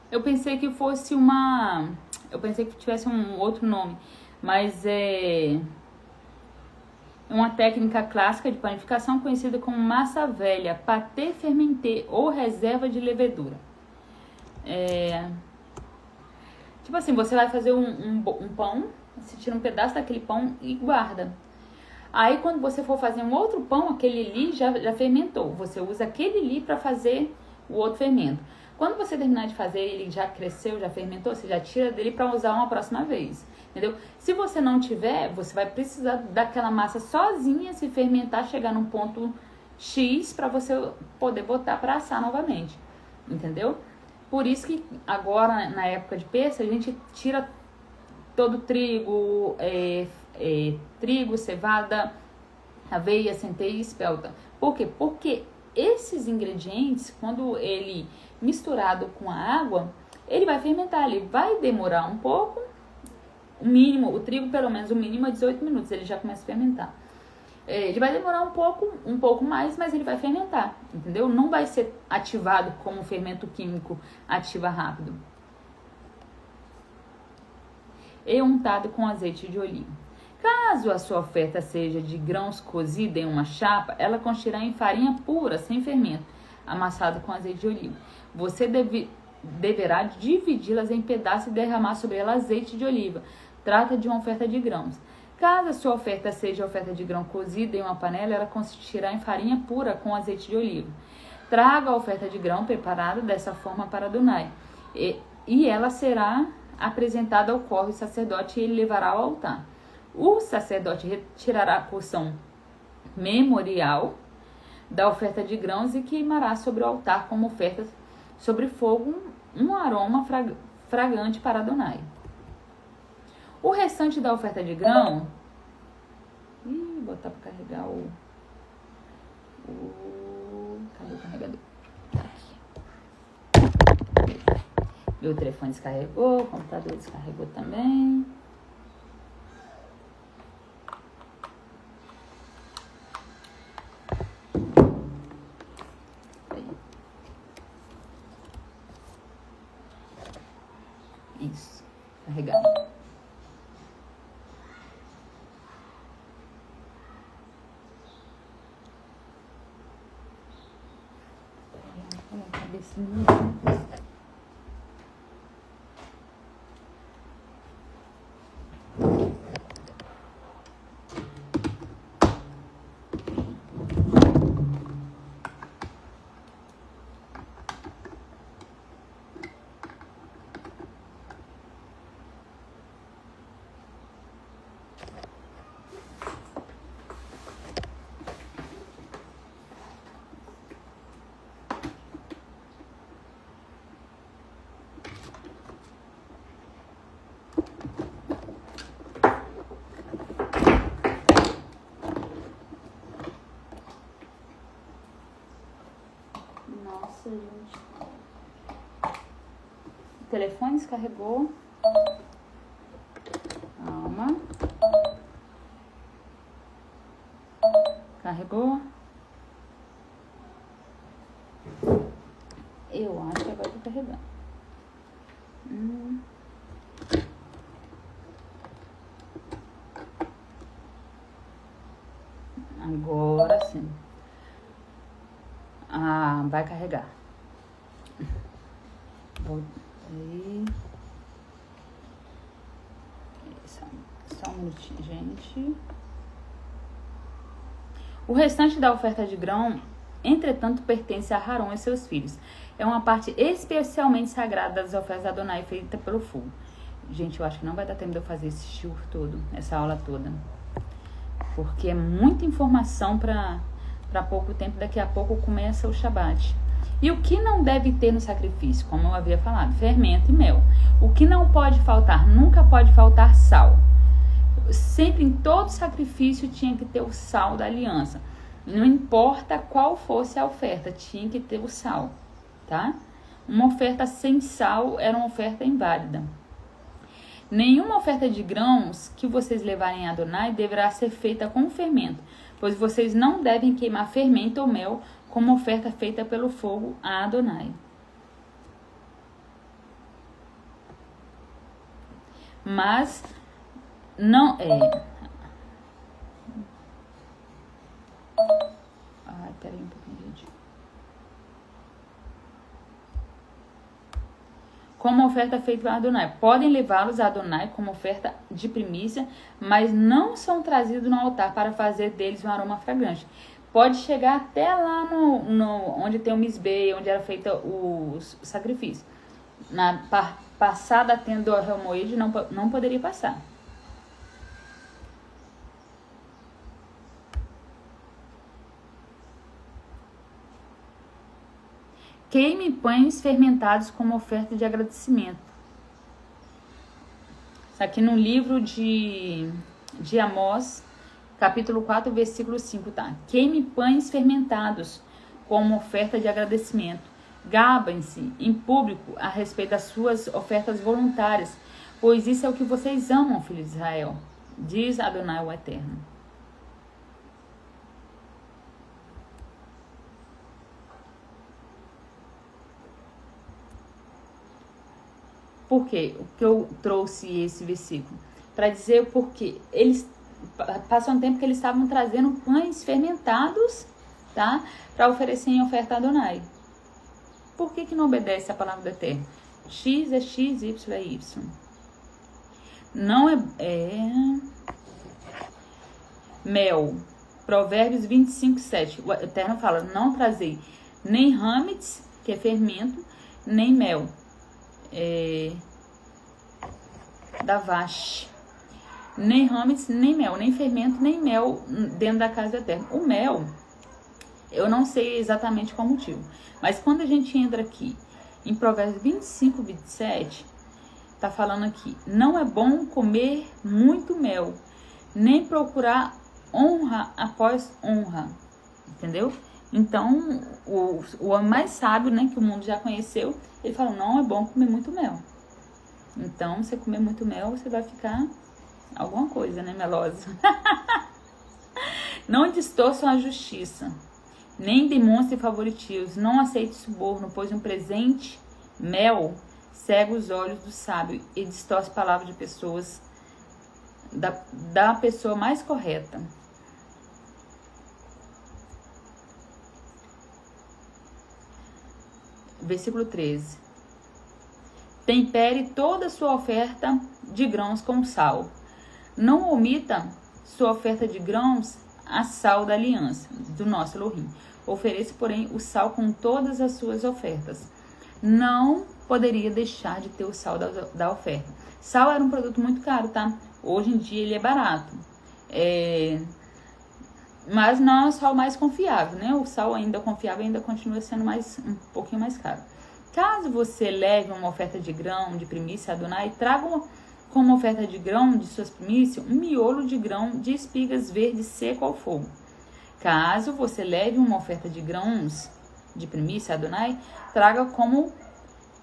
Eu pensei que fosse eu pensei que tivesse um outro nome, mas uma técnica clássica de panificação conhecida como massa velha, pâté fermenté ou reserva de levedura. Tipo assim, você vai fazer um pão, você tira um pedaço daquele pão e guarda. Aí quando você for fazer um outro pão, aquele li já fermentou. Você usa aquele li para fazer o outro fermento. Quando você terminar de fazer, ele já cresceu, já fermentou, você já tira dele para usar uma próxima vez. Entendeu? Se você não tiver, você vai precisar daquela massa sozinha se fermentar, chegar num ponto X para você poder botar para assar novamente. Entendeu? Por isso que agora, na época de pêssego, a gente tira todo o trigo, trigo, cevada, aveia, centeia e espelta. Por quê? Porque esses ingredientes, quando ele misturado com a água, ele vai fermentar, ele vai demorar um pouco, o mínimo, o trigo pelo menos o mínimo é 18 minutos, ele já começa a fermentar. Ele vai demorar um pouco mais, mas ele vai fermentar, entendeu? Não vai ser ativado como um fermento químico ativa rápido. E untado com azeite de oliva. Caso a sua oferta seja de grãos cozida em uma chapa, ela consistirá em farinha pura, sem fermento, amassada com azeite de oliva. Você deverá dividi-las em pedaços e derramar sobre ela azeite de oliva. Trata de uma oferta de grãos. Caso a sua oferta seja oferta de grão cozida em uma panela, ela consistirá em farinha pura com azeite de oliva. Traga a oferta de grão preparada dessa forma para Adonai. E ela será apresentada ao corre do sacerdote e ele levará ao altar. O sacerdote retirará a porção memorial da oferta de grãos e queimará sobre o altar como oferta sobre fogo um aroma fragante para Adonai. O restante da oferta de grão... botar para carregar cadê o carregador? Aqui. Meu telefone descarregou, o computador descarregou também. Isso, carregar. Nossa, gente. O telefone descarregou. Calma. Carregou. Eu acho que agora tá carregando. Agora sim. Vai carregar. Voltei. Só um minutinho, gente. O restante da oferta de grão, entretanto, pertence a Arão e seus filhos. É uma parte especialmente sagrada das ofertas de Adonai feita pelo fogo. Gente, eu acho que não vai dar tempo de eu fazer esse shiur todo, essa aula toda. Porque é muita informação para pouco tempo. Daqui a pouco começa o Shabat. E o que não deve ter no sacrifício? Como eu havia falado, fermento e mel. O que não pode faltar? Nunca pode faltar sal. Sempre em todo sacrifício tinha que ter o sal da aliança. Não importa qual fosse a oferta, tinha que ter o sal, tá? Uma oferta sem sal era uma oferta inválida. Nenhuma oferta de grãos que vocês levarem a Adonai deverá ser feita com fermento, pois vocês não devem queimar fermento ou mel como oferta feita pelo fogo a Adonai. Mas não como oferta feita a Adonai. Podem levá-los a Adonai como oferta de primícia, mas não são trazidos no altar para fazer deles um aroma fragrante. Pode chegar até lá onde tem o misbei, onde era feito o sacrifício. Passada a tenda do Ohel Moed não poderia passar. Queime pães fermentados como oferta de agradecimento. Isso aqui no livro de Amós, capítulo 4, versículo 5, tá? Queime pães fermentados como oferta de agradecimento. Gabem-se em público a respeito das suas ofertas voluntárias, pois isso é o que vocês amam, filhos de Israel, diz Adonai o Eterno. Por quê? O que eu trouxe esse versículo? Para dizer o porquê. Eles passam um tempo que eles estavam trazendo pães fermentados, tá? Para oferecer em oferta a Adonai. Por que não obedece a palavra do Eterno? X é X, Y é Y. Não mel. Provérbios 25, 7. O Eterno fala, não trazei nem hametz, que é fermento, nem mel. Da vache. Nem hametz, nem mel, nem fermento, nem mel dentro da casa do Eterno. O mel, eu não sei exatamente qual motivo, mas quando a gente entra aqui em Provérbios 25, 27, tá falando aqui, não é bom comer muito mel, nem procurar honra após honra, entendeu? Então, o homem mais sábio, né, que o mundo já conheceu, ele falou, não é bom comer muito mel. Então, se você comer muito mel, você vai ficar alguma coisa, né, melosa. Não distorçam a justiça, nem demonstre favoritismo, não aceite suborno, pois um presente, mel, cega os olhos do sábio e distorce palavras de pessoas, da pessoa mais correta. Versículo 13. Tempere toda a sua oferta de grãos com sal. Não omita sua oferta de grãos a sal da aliança, do nosso Elohim. Ofereça, porém, o sal com todas as suas ofertas. Não poderia deixar de ter o sal da oferta. Sal era um produto muito caro, tá? Hoje em dia ele é barato. Mas não é o sal mais confiável, né? O sal ainda confiável ainda continua sendo um pouquinho mais caro. Caso você leve uma oferta de grão de primícia a Adonai, traga como oferta de grão de suas primícias um miolo de grão de espigas verdes seco ao fogo. Caso você leve uma oferta de grãos de primícia a Adonai, traga como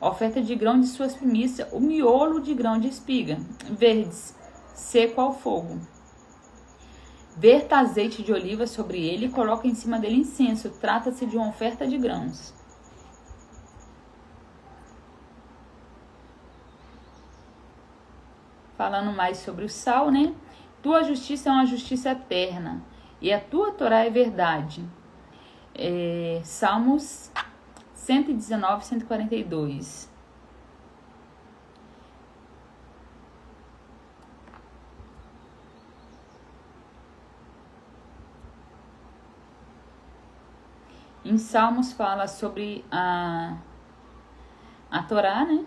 oferta de grão de suas primícias o miolo de grão de espiga verdes seco ao fogo. Verta azeite de oliva sobre ele e coloca em cima dele incenso. Trata-se de uma oferta de grãos. Falando mais sobre o sal, né? Tua justiça é uma justiça eterna e a tua Torá é verdade. Salmos 119, 142. Em Salmos fala sobre a Torá, né?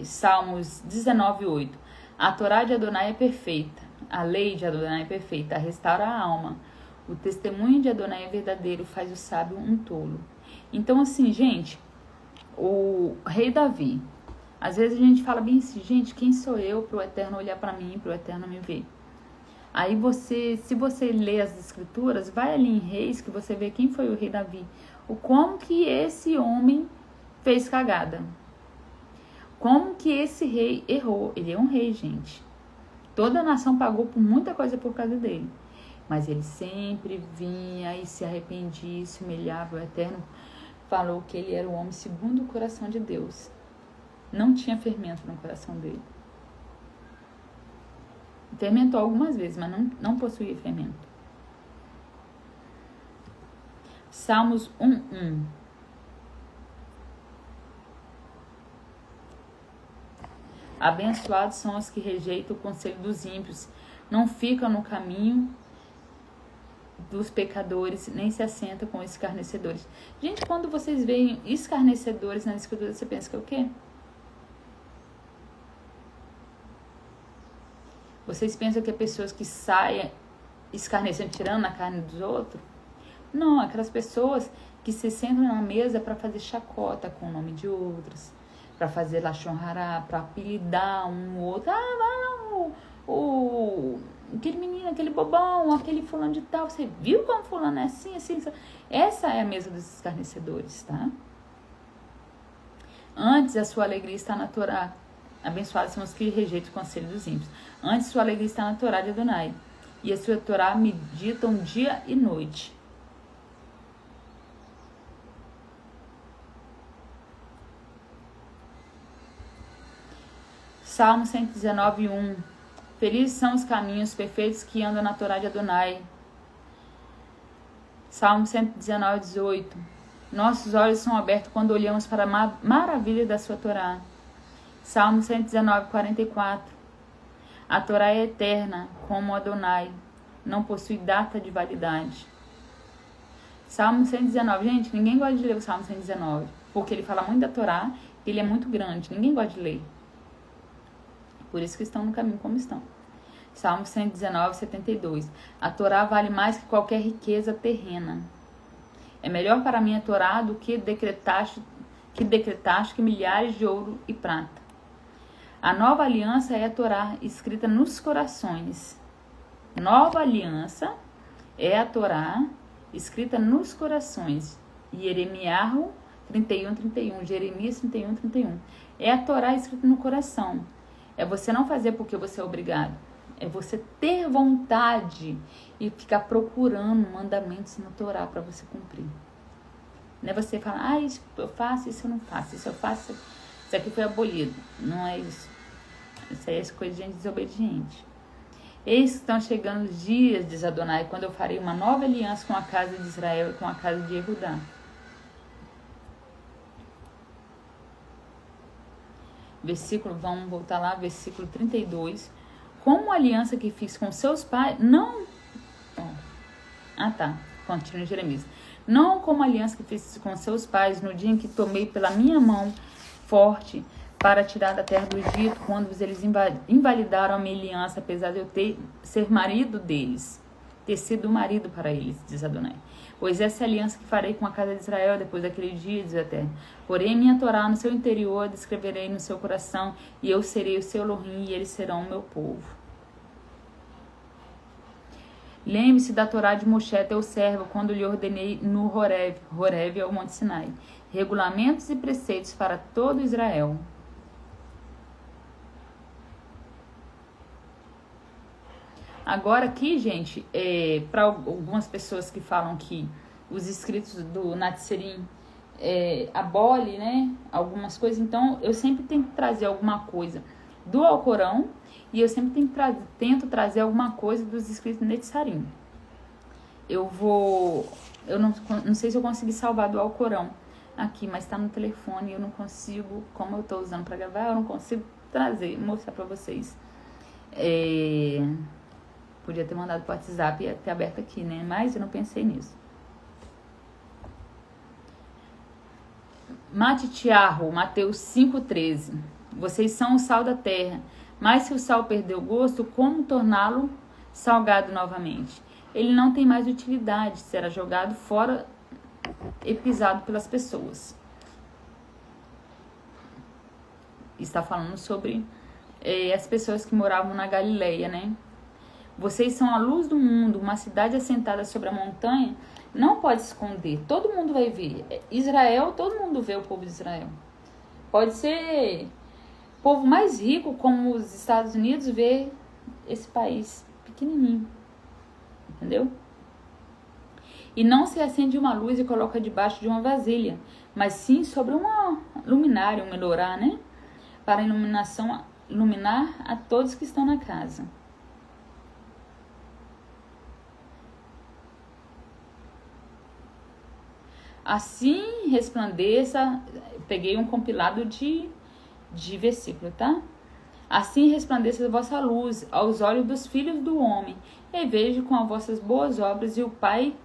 Salmos 19, 8. A Torá de Adonai é perfeita, a lei de Adonai é perfeita, restaura a alma. O testemunho de Adonai é verdadeiro, faz o sábio um tolo. Então, assim, gente, o rei Davi, às vezes a gente fala bem assim, gente, quem sou eu para o Eterno olhar para mim, para o Eterno me ver? Aí se você lê as escrituras, vai ali em Reis, que você vê quem foi o rei Davi. Como que esse homem fez cagada. Como que esse rei errou. Ele é um rei, gente. Toda a nação pagou por muita coisa por causa dele. Mas ele sempre vinha e se arrependia, se humilhava. O Eterno falou que ele era o homem segundo o coração de Deus. Não tinha fermento no coração dele. Fermentou algumas vezes, mas não possuía fermento. Salmos 1:1. Abençoados são os que rejeitam o conselho dos ímpios, não ficam no caminho dos pecadores, nem se assentam com os escarnecedores. Gente, quando vocês veem escarnecedores na escritura, você pensa que é o quê? Vocês pensam que é pessoas que saem escarnecendo, tirando a carne dos outros? Não, aquelas pessoas que se sentam na mesa para fazer chacota com o nome de outros, para fazer lachon hará, para apelidar um outro. Ah, lá, aquele menino, aquele bobão, aquele fulano de tal. Você viu como fulano é assim, assim, assim? Essa é a mesa dos escarnecedores, tá? Antes a sua alegria está na Torá. Abençoados são os que rejeitam o conselho dos ímpios. Antes sua alegria está na Torá de Adonai. E a sua Torá meditam dia e noite. Salmo 119, 1. Felizes são os caminhos perfeitos que andam na Torá de Adonai. Salmo 119, 18. Nossos olhos são abertos quando olhamos para a maravilha da sua Torá. Salmo 119, 44. A Torá é eterna, como Adonai, não possui data de validade. Salmo 119. Gente, ninguém gosta de ler o Salmo 119, porque ele fala muito da Torá, e ele é muito grande, ninguém gosta de ler. Por isso que estão no caminho como estão. Salmo 119, 72. A Torá vale mais que qualquer riqueza terrena. É melhor para mim a Torá do que decretaste que milhares de ouro e prata. A nova aliança é a Torá escrita nos corações. Nova aliança é a Torá escrita nos corações. Jeremias 31, 31. Jeremias 31, 31. É a Torá escrita no coração. É você não fazer porque você é obrigado. É você ter vontade e ficar procurando mandamentos na Torá para você cumprir. Não é você falar, isso eu faço, isso eu não faço, isso eu faço, isso aqui foi abolido. Não é isso. Isso aí é coisa de gente desobediente. Eis que estão chegando os dias, diz Adonai, quando eu farei uma nova aliança com a casa de Israel e com a casa de Judá. Vamos voltar lá, versículo 32. Como a aliança que fiz com seus pais, não... continua Jeremias. Não como a aliança que fiz com seus pais no dia em que tomei pela minha mão forte para tirar da terra do Egito, quando eles invalidaram a minha aliança, apesar de eu ser marido deles, ter sido marido para eles, diz Adonai. Pois essa é a aliança que farei com a casa de Israel depois daquele dia, diz o Eterno. Porém, minha Torá no seu interior, descreverei no seu coração, e eu serei o seu Elohim, e eles serão o meu povo. Lembre-se da Torá de Moshe, teu servo, quando lhe ordenei no Horeb. Horeb é o Monte Sinai. Regulamentos e preceitos para todo Israel. Agora aqui, gente, para algumas pessoas que falam que os escritos do Natserim abole, né, algumas coisas, então eu sempre tenho que trazer alguma coisa do Alcorão e eu sempre tento trazer alguma coisa dos escritos do Netzarim. Eu não sei se eu consegui salvar do Alcorão aqui, mas tá no telefone e eu não consigo, como eu tô usando para gravar, eu não consigo mostrar para vocês. Podia ter mandado pro WhatsApp e ter aberto aqui, né? Mas eu não pensei nisso. Matitiarro, Mateus 5,13. Vocês são o sal da terra, mas se o sal perder o gosto, como torná-lo salgado novamente? Ele não tem mais utilidade, será jogado fora e pisado pelas pessoas. Está falando sobre as pessoas que moravam na Galileia, né? Vocês são a luz do mundo, uma cidade assentada sobre a montanha, não pode se esconder, todo mundo vai ver. Israel, todo mundo vê o povo de Israel. Pode ser o povo mais rico, como os Estados Unidos, vê esse país pequenininho, entendeu? E não se acende uma luz e coloca debaixo de uma vasilha, mas sim sobre uma luminária, um menorá, né? Para iluminar a todos que estão na casa. Assim resplandeça, peguei um compilado de versículo, tá? Assim resplandeça a vossa luz aos olhos dos filhos do homem, e veja com as vossas boas obras, e o Pai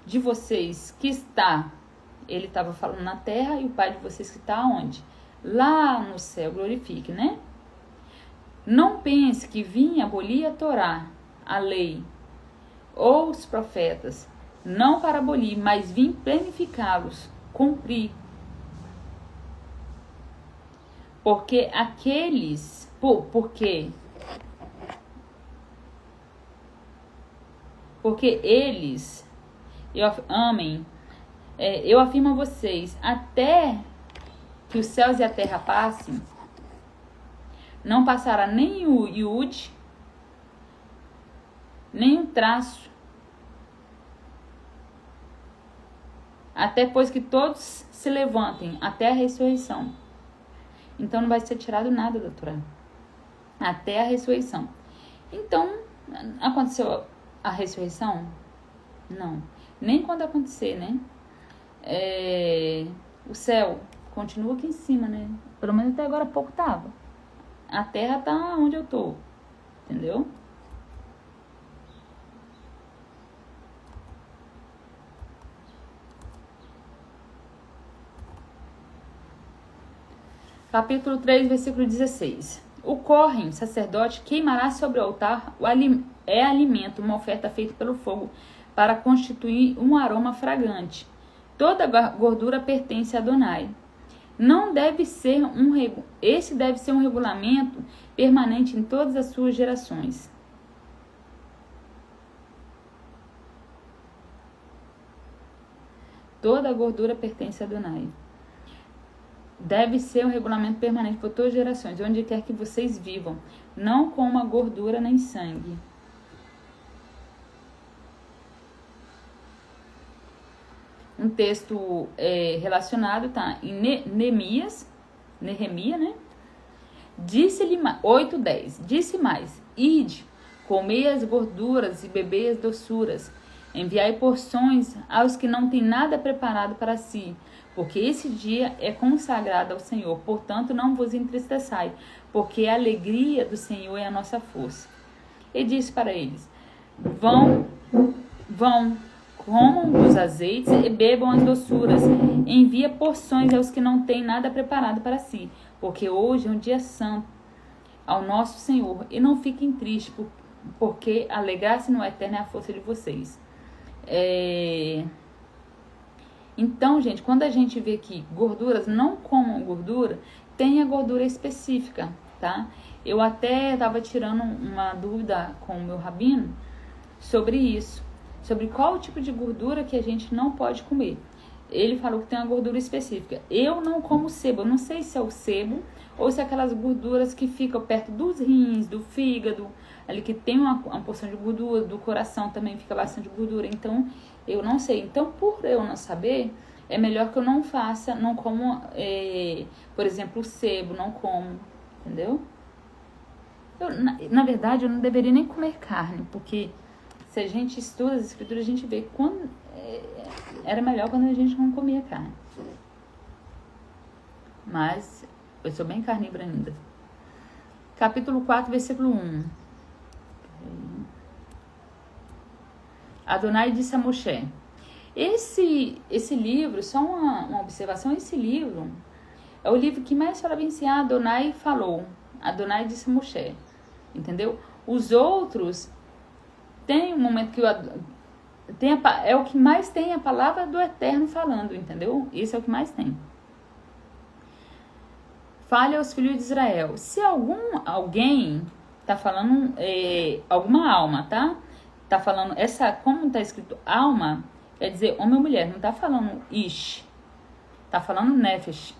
de vocês que está, ele estava falando na terra, e o Pai de vocês que está onde? Lá no céu, glorifique, né? Não pense que vim abolir a Torá, a lei, ou os profetas, não para abolir, mas vim planificá-los, cumprir. Porque aqueles, porque eles, eu afirmo a vocês, até que os céus e a terra passem, não passará nem o iud, nem um traço, até pois que todos se levantem até a ressurreição. Então não vai ser tirado nada da Torá, até a ressurreição. Então, aconteceu a ressurreição? Não. Nem quando acontecer, né? O céu continua aqui em cima, né? Pelo menos até agora há pouco tava. A terra tá onde eu tô, entendeu? Capítulo 3, versículo 16. O Corém, sacerdote, queimará sobre o altar alimento, uma oferta feita pelo fogo, para constituir um aroma fragante. Toda gordura pertence a Adonai. Não deve ser esse deve ser um regulamento permanente em todas as suas gerações. Toda a gordura pertence a Adonai. Deve ser um regulamento permanente por todas as gerações, onde quer que vocês vivam, não coma gordura nem sangue. Um texto relacionado tá em Neemias, né? Disse-lhe 8:10. Disse mais: Ide, comei as gorduras e bebei as doçuras. Enviai porções aos que não têm nada preparado para si, porque esse dia é consagrado ao Senhor. Portanto, não vos entristeçai, porque a alegria do Senhor é a nossa força. E disse para eles: Vão, comam os azeites e bebam as doçuras. Envia porções aos que não têm nada preparado para si, porque hoje é um dia santo ao nosso Senhor. E não fiquem tristes, porque alegrar-se no Eterno é a força de vocês. Então, gente, quando a gente vê que gorduras, não comam gordura, tem a gordura específica, tá? Eu até estava tirando uma dúvida com o meu rabino sobre isso, sobre qual tipo de gordura que a gente não pode comer. Ele falou que tem uma gordura específica. Eu não como sebo, eu não sei se é o sebo ou se é aquelas gorduras que ficam perto dos rins, do fígado, ali que tem uma porção de gordura, do coração também fica bastante gordura. Então, eu não sei. Então, por eu não saber, é melhor que eu não faça, não como, por exemplo, o sebo, não como, entendeu? Na verdade, eu não deveria nem comer carne, porque se a gente estuda as escrituras, a gente vê quando era melhor quando a gente não comia carne. Mas eu sou bem carnívora ainda. Capítulo 4, versículo 1. Adonai disse a Moshe: Esse livro, só uma observação, esse livro é o livro que mais fala bem assim, Adonai falou. Adonai disse a Moshe. Entendeu? Os outros tem um momento que é o que mais tem a palavra do Eterno falando, entendeu? Isso é o que mais tem. Fale aos filhos de Israel. Se alguém tá falando, alguma alma, tá? Tá falando, como tá escrito alma, quer dizer homem ou mulher, não tá falando ish, tá falando nefesh.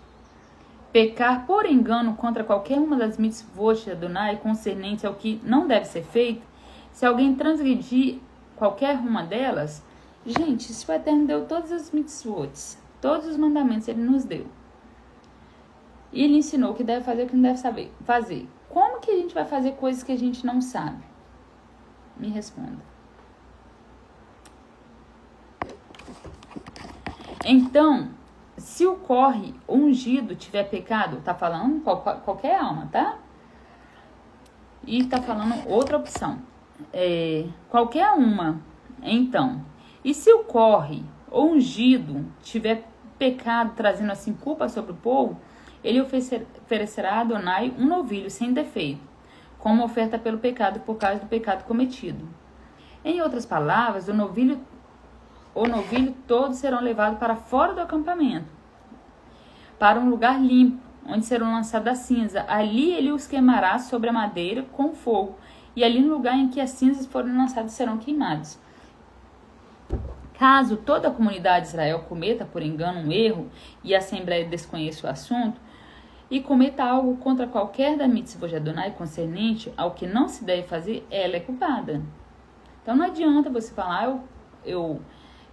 Pecar por engano contra qualquer uma das mitzvot de Adonai concernente ao que não deve ser feito, se alguém transgredir qualquer uma delas, gente, se o Eterno deu todas as mitzvot, todos os mandamentos ele nos deu. E ele ensinou o que deve fazer e o que não deve fazer. Como que a gente vai fazer coisas que a gente não sabe? Me responda. Então, se o corre ungido tiver pecado, tá falando qualquer alma, tá? E está falando outra opção. Qualquer uma, então. E se o corre ou ungido tiver pecado, trazendo assim culpa sobre o povo, ele oferecerá a Adonai um novilho sem defeito, como oferta pelo pecado, por causa do pecado cometido. Em outras palavras, o novilho todos serão levados para fora do acampamento, para um lugar limpo, onde serão lançados a cinza. Ali ele os queimará sobre a madeira com fogo, e ali no lugar em que as cinzas forem lançadas serão queimados. Caso toda a comunidade de Israel cometa por engano um erro e a Assembleia desconheça o assunto, e cometa algo contra qualquer da mitzvot de Adonai concernente ao que não se deve fazer, ela é culpada. Então não adianta você falar, eu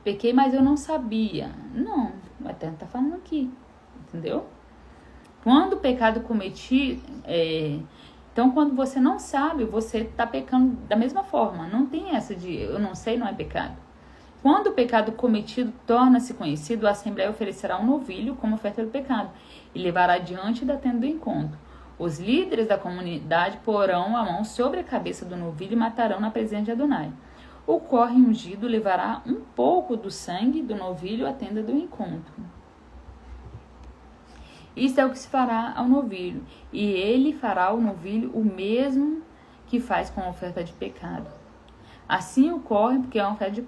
pequei, mas eu não sabia. Não, o Eterno está falando aqui, entendeu? Quando o pecado cometido, então quando você não sabe, você está pecando da mesma forma. Não tem essa de eu não sei, não é pecado. Quando o pecado cometido torna-se conhecido, a Assembleia oferecerá um novilho como oferta do pecado e levará diante da tenda do encontro. Os líderes da comunidade porão a mão sobre a cabeça do novilho e matarão na presença de Adonai. O corre ungido levará um pouco do sangue do novilho à tenda do encontro. Isto é o que se fará ao novilho, e ele fará ao novilho o mesmo que faz com a oferta de pecado. Assim o corre, porque é uma oferta de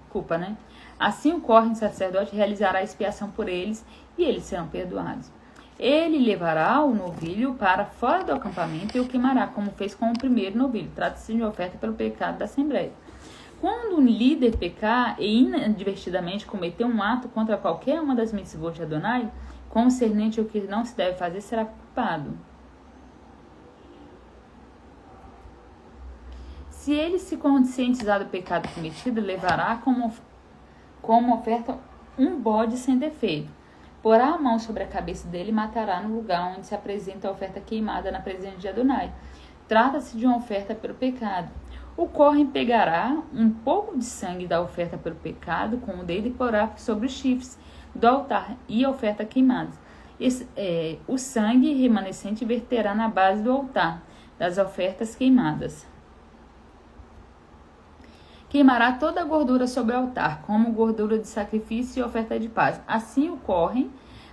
culpa, né? Assim o corre sacerdote realizará a expiação por eles, e eles serão perdoados. Ele levará o novilho para fora do acampamento e o queimará, como fez com o primeiro novilho. Trata-se de oferta pelo pecado da Assembleia. Quando um líder pecar e inadvertidamente cometer um ato contra qualquer uma das mitzvot de Adonai, concernente ao que não se deve fazer, será culpado. Se ele se conscientizar do pecado cometido, levará como oferta um bode sem defeito. Porá a mão sobre a cabeça dele e matará no lugar onde se apresenta a oferta queimada na presença de Adonai. Trata-se de uma oferta pelo pecado. O corre pegará um pouco de sangue da oferta pelo pecado com o dedo e porá sobre os chifres do altar e a oferta queimada. O sangue remanescente verterá na base do altar das ofertas queimadas. Queimará toda a gordura sobre o altar, como gordura de sacrifício e oferta de paz. Assim o corre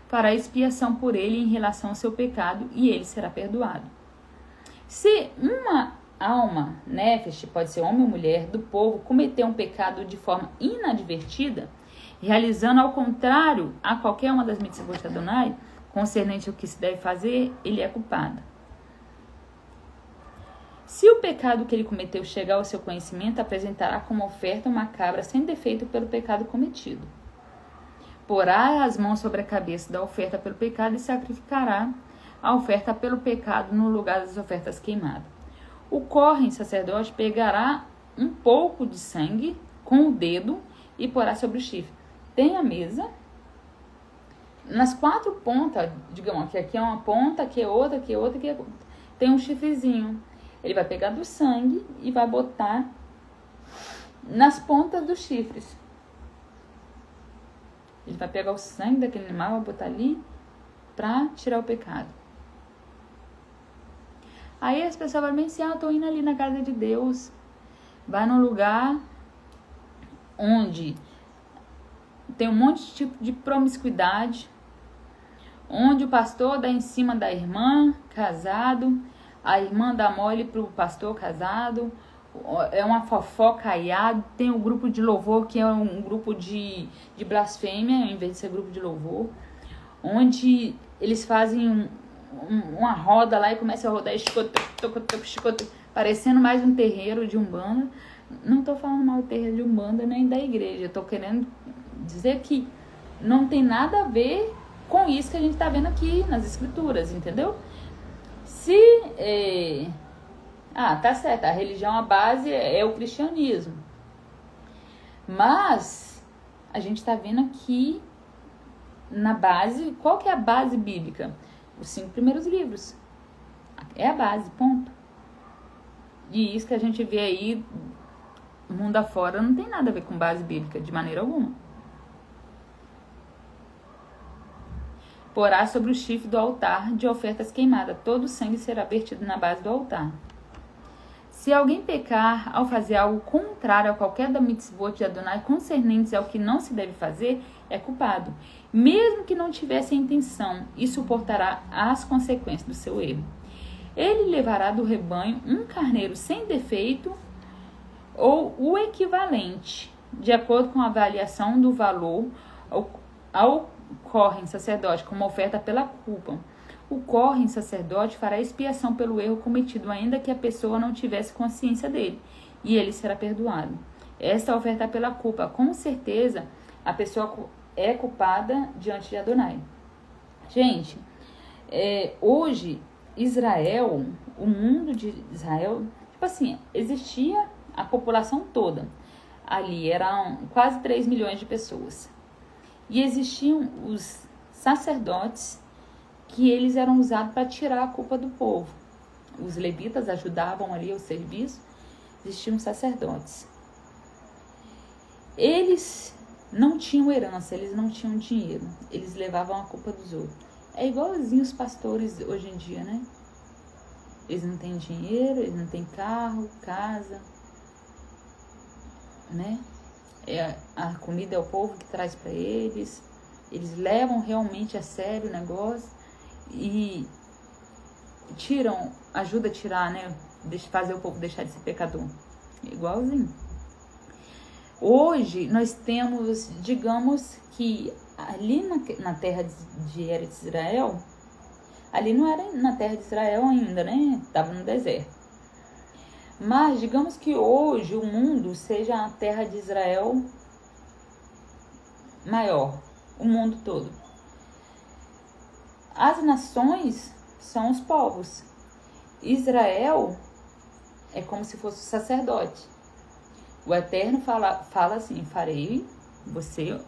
fará expiação por ele em relação ao seu pecado, e ele será perdoado. Se uma alma, nefesh, pode ser homem ou mulher, do povo, cometer um pecado de forma inadvertida, realizando ao contrário a qualquer uma das mitzvot de Adonai, concernente ao que se deve fazer, ele é culpado. Se o pecado que ele cometeu chegar ao seu conhecimento, apresentará como oferta uma cabra sem defeito pelo pecado cometido. Porá as mãos sobre a cabeça da oferta pelo pecado e sacrificará a oferta pelo pecado no lugar das ofertas queimadas. O corre sacerdote pegará um pouco de sangue com o dedo e porá sobre o chifre. Tem a mesa. Nas 4 pontas, digamos que aqui é uma ponta, aqui é outra, aqui é outra, aqui é outra. Tem um chifrezinho. Ele vai pegar do sangue e vai botar nas pontas dos chifres. Ele vai pegar o sangue daquele animal, vai botar ali para tirar o pecado. Aí as pessoas vão bem assim, eu tô indo ali na casa de Deus. Vai num lugar onde tem um monte de tipo de promiscuidade, onde o pastor dá em cima da irmã, casado, a irmã dá mole pro pastor casado, é uma fofoca aiada, tem um grupo de louvor que é um grupo de blasfêmia, em vez de ser grupo de louvor, onde eles fazem uma roda lá e começam a rodar escoto, parecendo mais um terreiro de Umbanda. Não tô falando mal do terreiro de Umbanda nem da igreja, tô querendo dizer que não tem nada a ver com isso que a gente tá vendo aqui nas escrituras, entendeu? Se tá certo, a religião, a base é o cristianismo, mas a gente tá vendo aqui na base, qual que é a base bíblica? Os 5 primeiros livros é a base, ponto. E isso que a gente vê aí mundo afora não tem nada a ver com base bíblica de maneira alguma. Porá sobre o chifre do altar de ofertas queimadas, todo o sangue será vertido na base do altar. Se alguém pecar ao fazer algo contrário a qualquer da mitzvot de Adonai concernentes ao que não se deve fazer, é culpado, mesmo que não tivesse a intenção, e suportará as consequências do seu erro. Ele levará do rebanho um carneiro sem defeito ou o equivalente, de acordo com a avaliação do valor ao Kohen sacerdote, como oferta pela culpa. O Kohen sacerdote fará expiação pelo erro cometido, ainda que a pessoa não tivesse consciência dele, e ele será perdoado. Esta é a oferta pela culpa. Com certeza, a pessoa é culpada diante de Adonai. Gente, hoje, Israel, o mundo de Israel, tipo assim, existia a população toda. Ali eram quase 3 milhões de pessoas. E existiam os sacerdotes que eles eram usados para tirar a culpa do povo. Os levitas ajudavam ali o serviço, existiam sacerdotes. Eles não tinham herança, eles não tinham dinheiro, eles levavam a culpa dos outros. É igualzinho os pastores hoje em dia, né? Eles não têm dinheiro, eles não têm carro, casa, né? A comida é o povo que traz para eles. Eles levam realmente a sério o negócio e ajuda a tirar, né? Fazer o povo deixar de ser pecador. Igualzinho. Hoje nós temos, digamos que ali na terra de Eretz Israel, ali não era na terra de Israel ainda, né? Estava no deserto. Mas digamos que hoje o mundo seja a terra de Israel maior, o mundo todo. As nações são os povos. Israel é como se fosse o sacerdote. O Eterno fala assim: farei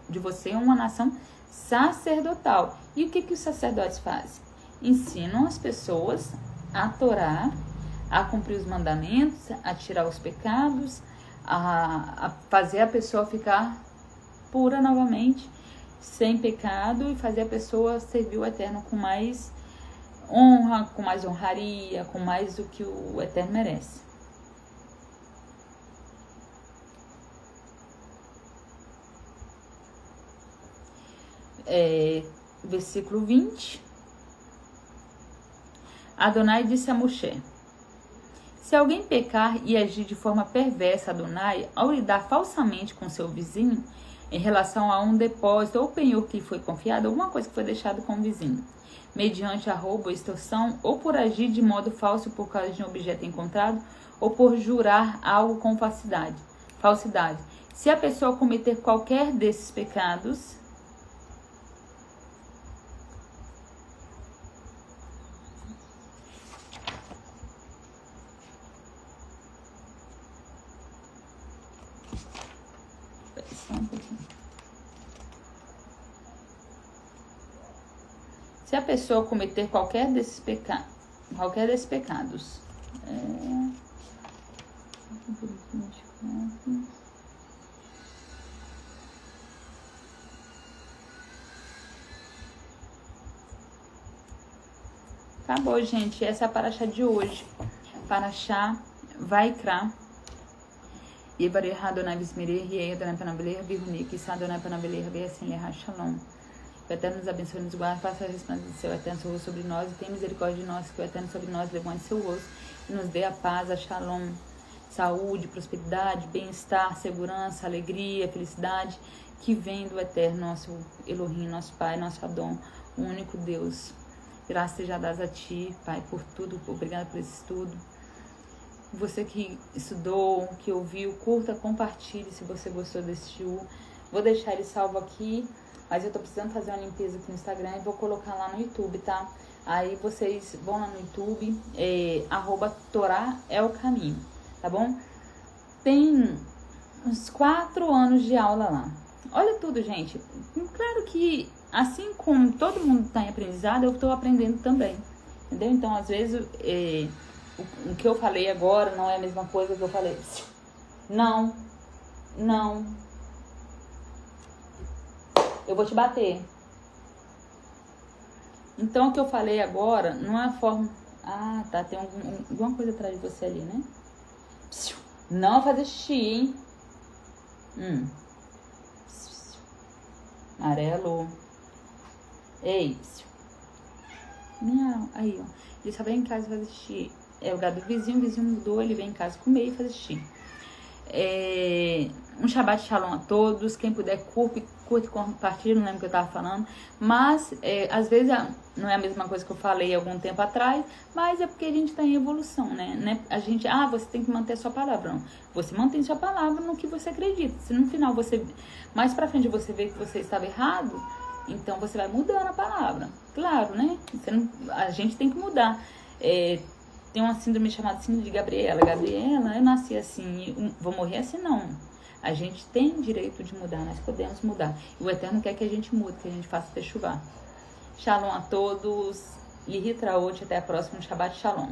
de você uma nação sacerdotal. E o que os sacerdotes fazem? Ensinam as pessoas a Torá, a cumprir os mandamentos, a tirar os pecados, a fazer a pessoa ficar pura novamente, sem pecado, e fazer a pessoa servir o Eterno com mais honra, com mais honraria, com mais do que o Eterno merece. Versículo 20. Adonai disse a Moshe: se alguém pecar e agir de forma perversa a Adonai, ao lidar falsamente com seu vizinho, em relação a um depósito ou penhor que foi confiado, alguma coisa que foi deixada com o vizinho, mediante a roubo ou extorsão, ou por agir de modo falso por causa de um objeto encontrado, ou por jurar algo com falsidade. Se a pessoa cometer qualquer desses pecados, se a pessoa cometer qualquer desses pecados, acabou, gente. Essa é a paraxá de hoje. Paraxá Vaikra. Yebareh Adonai Bismereh, Yei Adonai Panabeler, Biruni, Kissa Adonai Panabeler, Beassin Leha Shalom. Que o Eterno nos abençoe e nos guarde, faça a resplandece do seu Eterno seu rosto sobre nós e tenha misericórdia de nós, que o Eterno sobre nós levante seu rosto e nos dê a paz, a Shalom, saúde, prosperidade, bem-estar, segurança, alegria, felicidade, que vem do Eterno, nosso Elohim, nosso Pai, nosso Adon, o único Deus. Graças seja dadas a Ti, Pai, por tudo, obrigada por esse estudo. Você que estudou, que ouviu, curta, compartilhe se você gostou desse shiur. Vou deixar ele salvo aqui, mas eu tô precisando fazer uma limpeza aqui no Instagram e vou colocar lá no YouTube, tá? Aí vocês vão lá no YouTube, @Torá é o caminho, tá bom? Tem uns 4 anos de aula lá. Olha tudo, gente. Claro que, assim como todo mundo tá em aprendizado, eu tô aprendendo também, entendeu? Então, às vezes, o que eu falei agora não é a mesma coisa que eu falei. Não. Eu vou te bater. Então, o que eu falei agora não é a forma... Ah, tá, tem alguma coisa atrás de você ali, né? Não fazer xixi, hein? Amarelo. Ei. Miau. Aí, ó. Ele só vem em casa fazer xixi. É o gado do vizinho, o vizinho mudou, ele vem em casa comer e fazer xixi. Um Shabbat Shalom a todos. Quem puder, curte, compartilha, não lembro o que eu tava falando. Mas, às vezes, não é a mesma coisa que eu falei algum tempo atrás, mas é porque a gente tá em evolução, né? A gente, você tem que manter a sua palavra. Não. Você mantém sua palavra no que você acredita. Se no final mais pra frente você vê que você estava errado, então você vai mudando a palavra. Claro, né? A gente tem que mudar. Tem uma síndrome chamada síndrome de Gabriela. Gabriela, eu nasci assim, vou morrer assim, não. A gente tem direito de mudar, nós podemos mudar. E o Eterno quer que a gente mude, que a gente faça techuvá. Shalom a todos. Lihi Traot, até a próxima. Shabbat Shalom.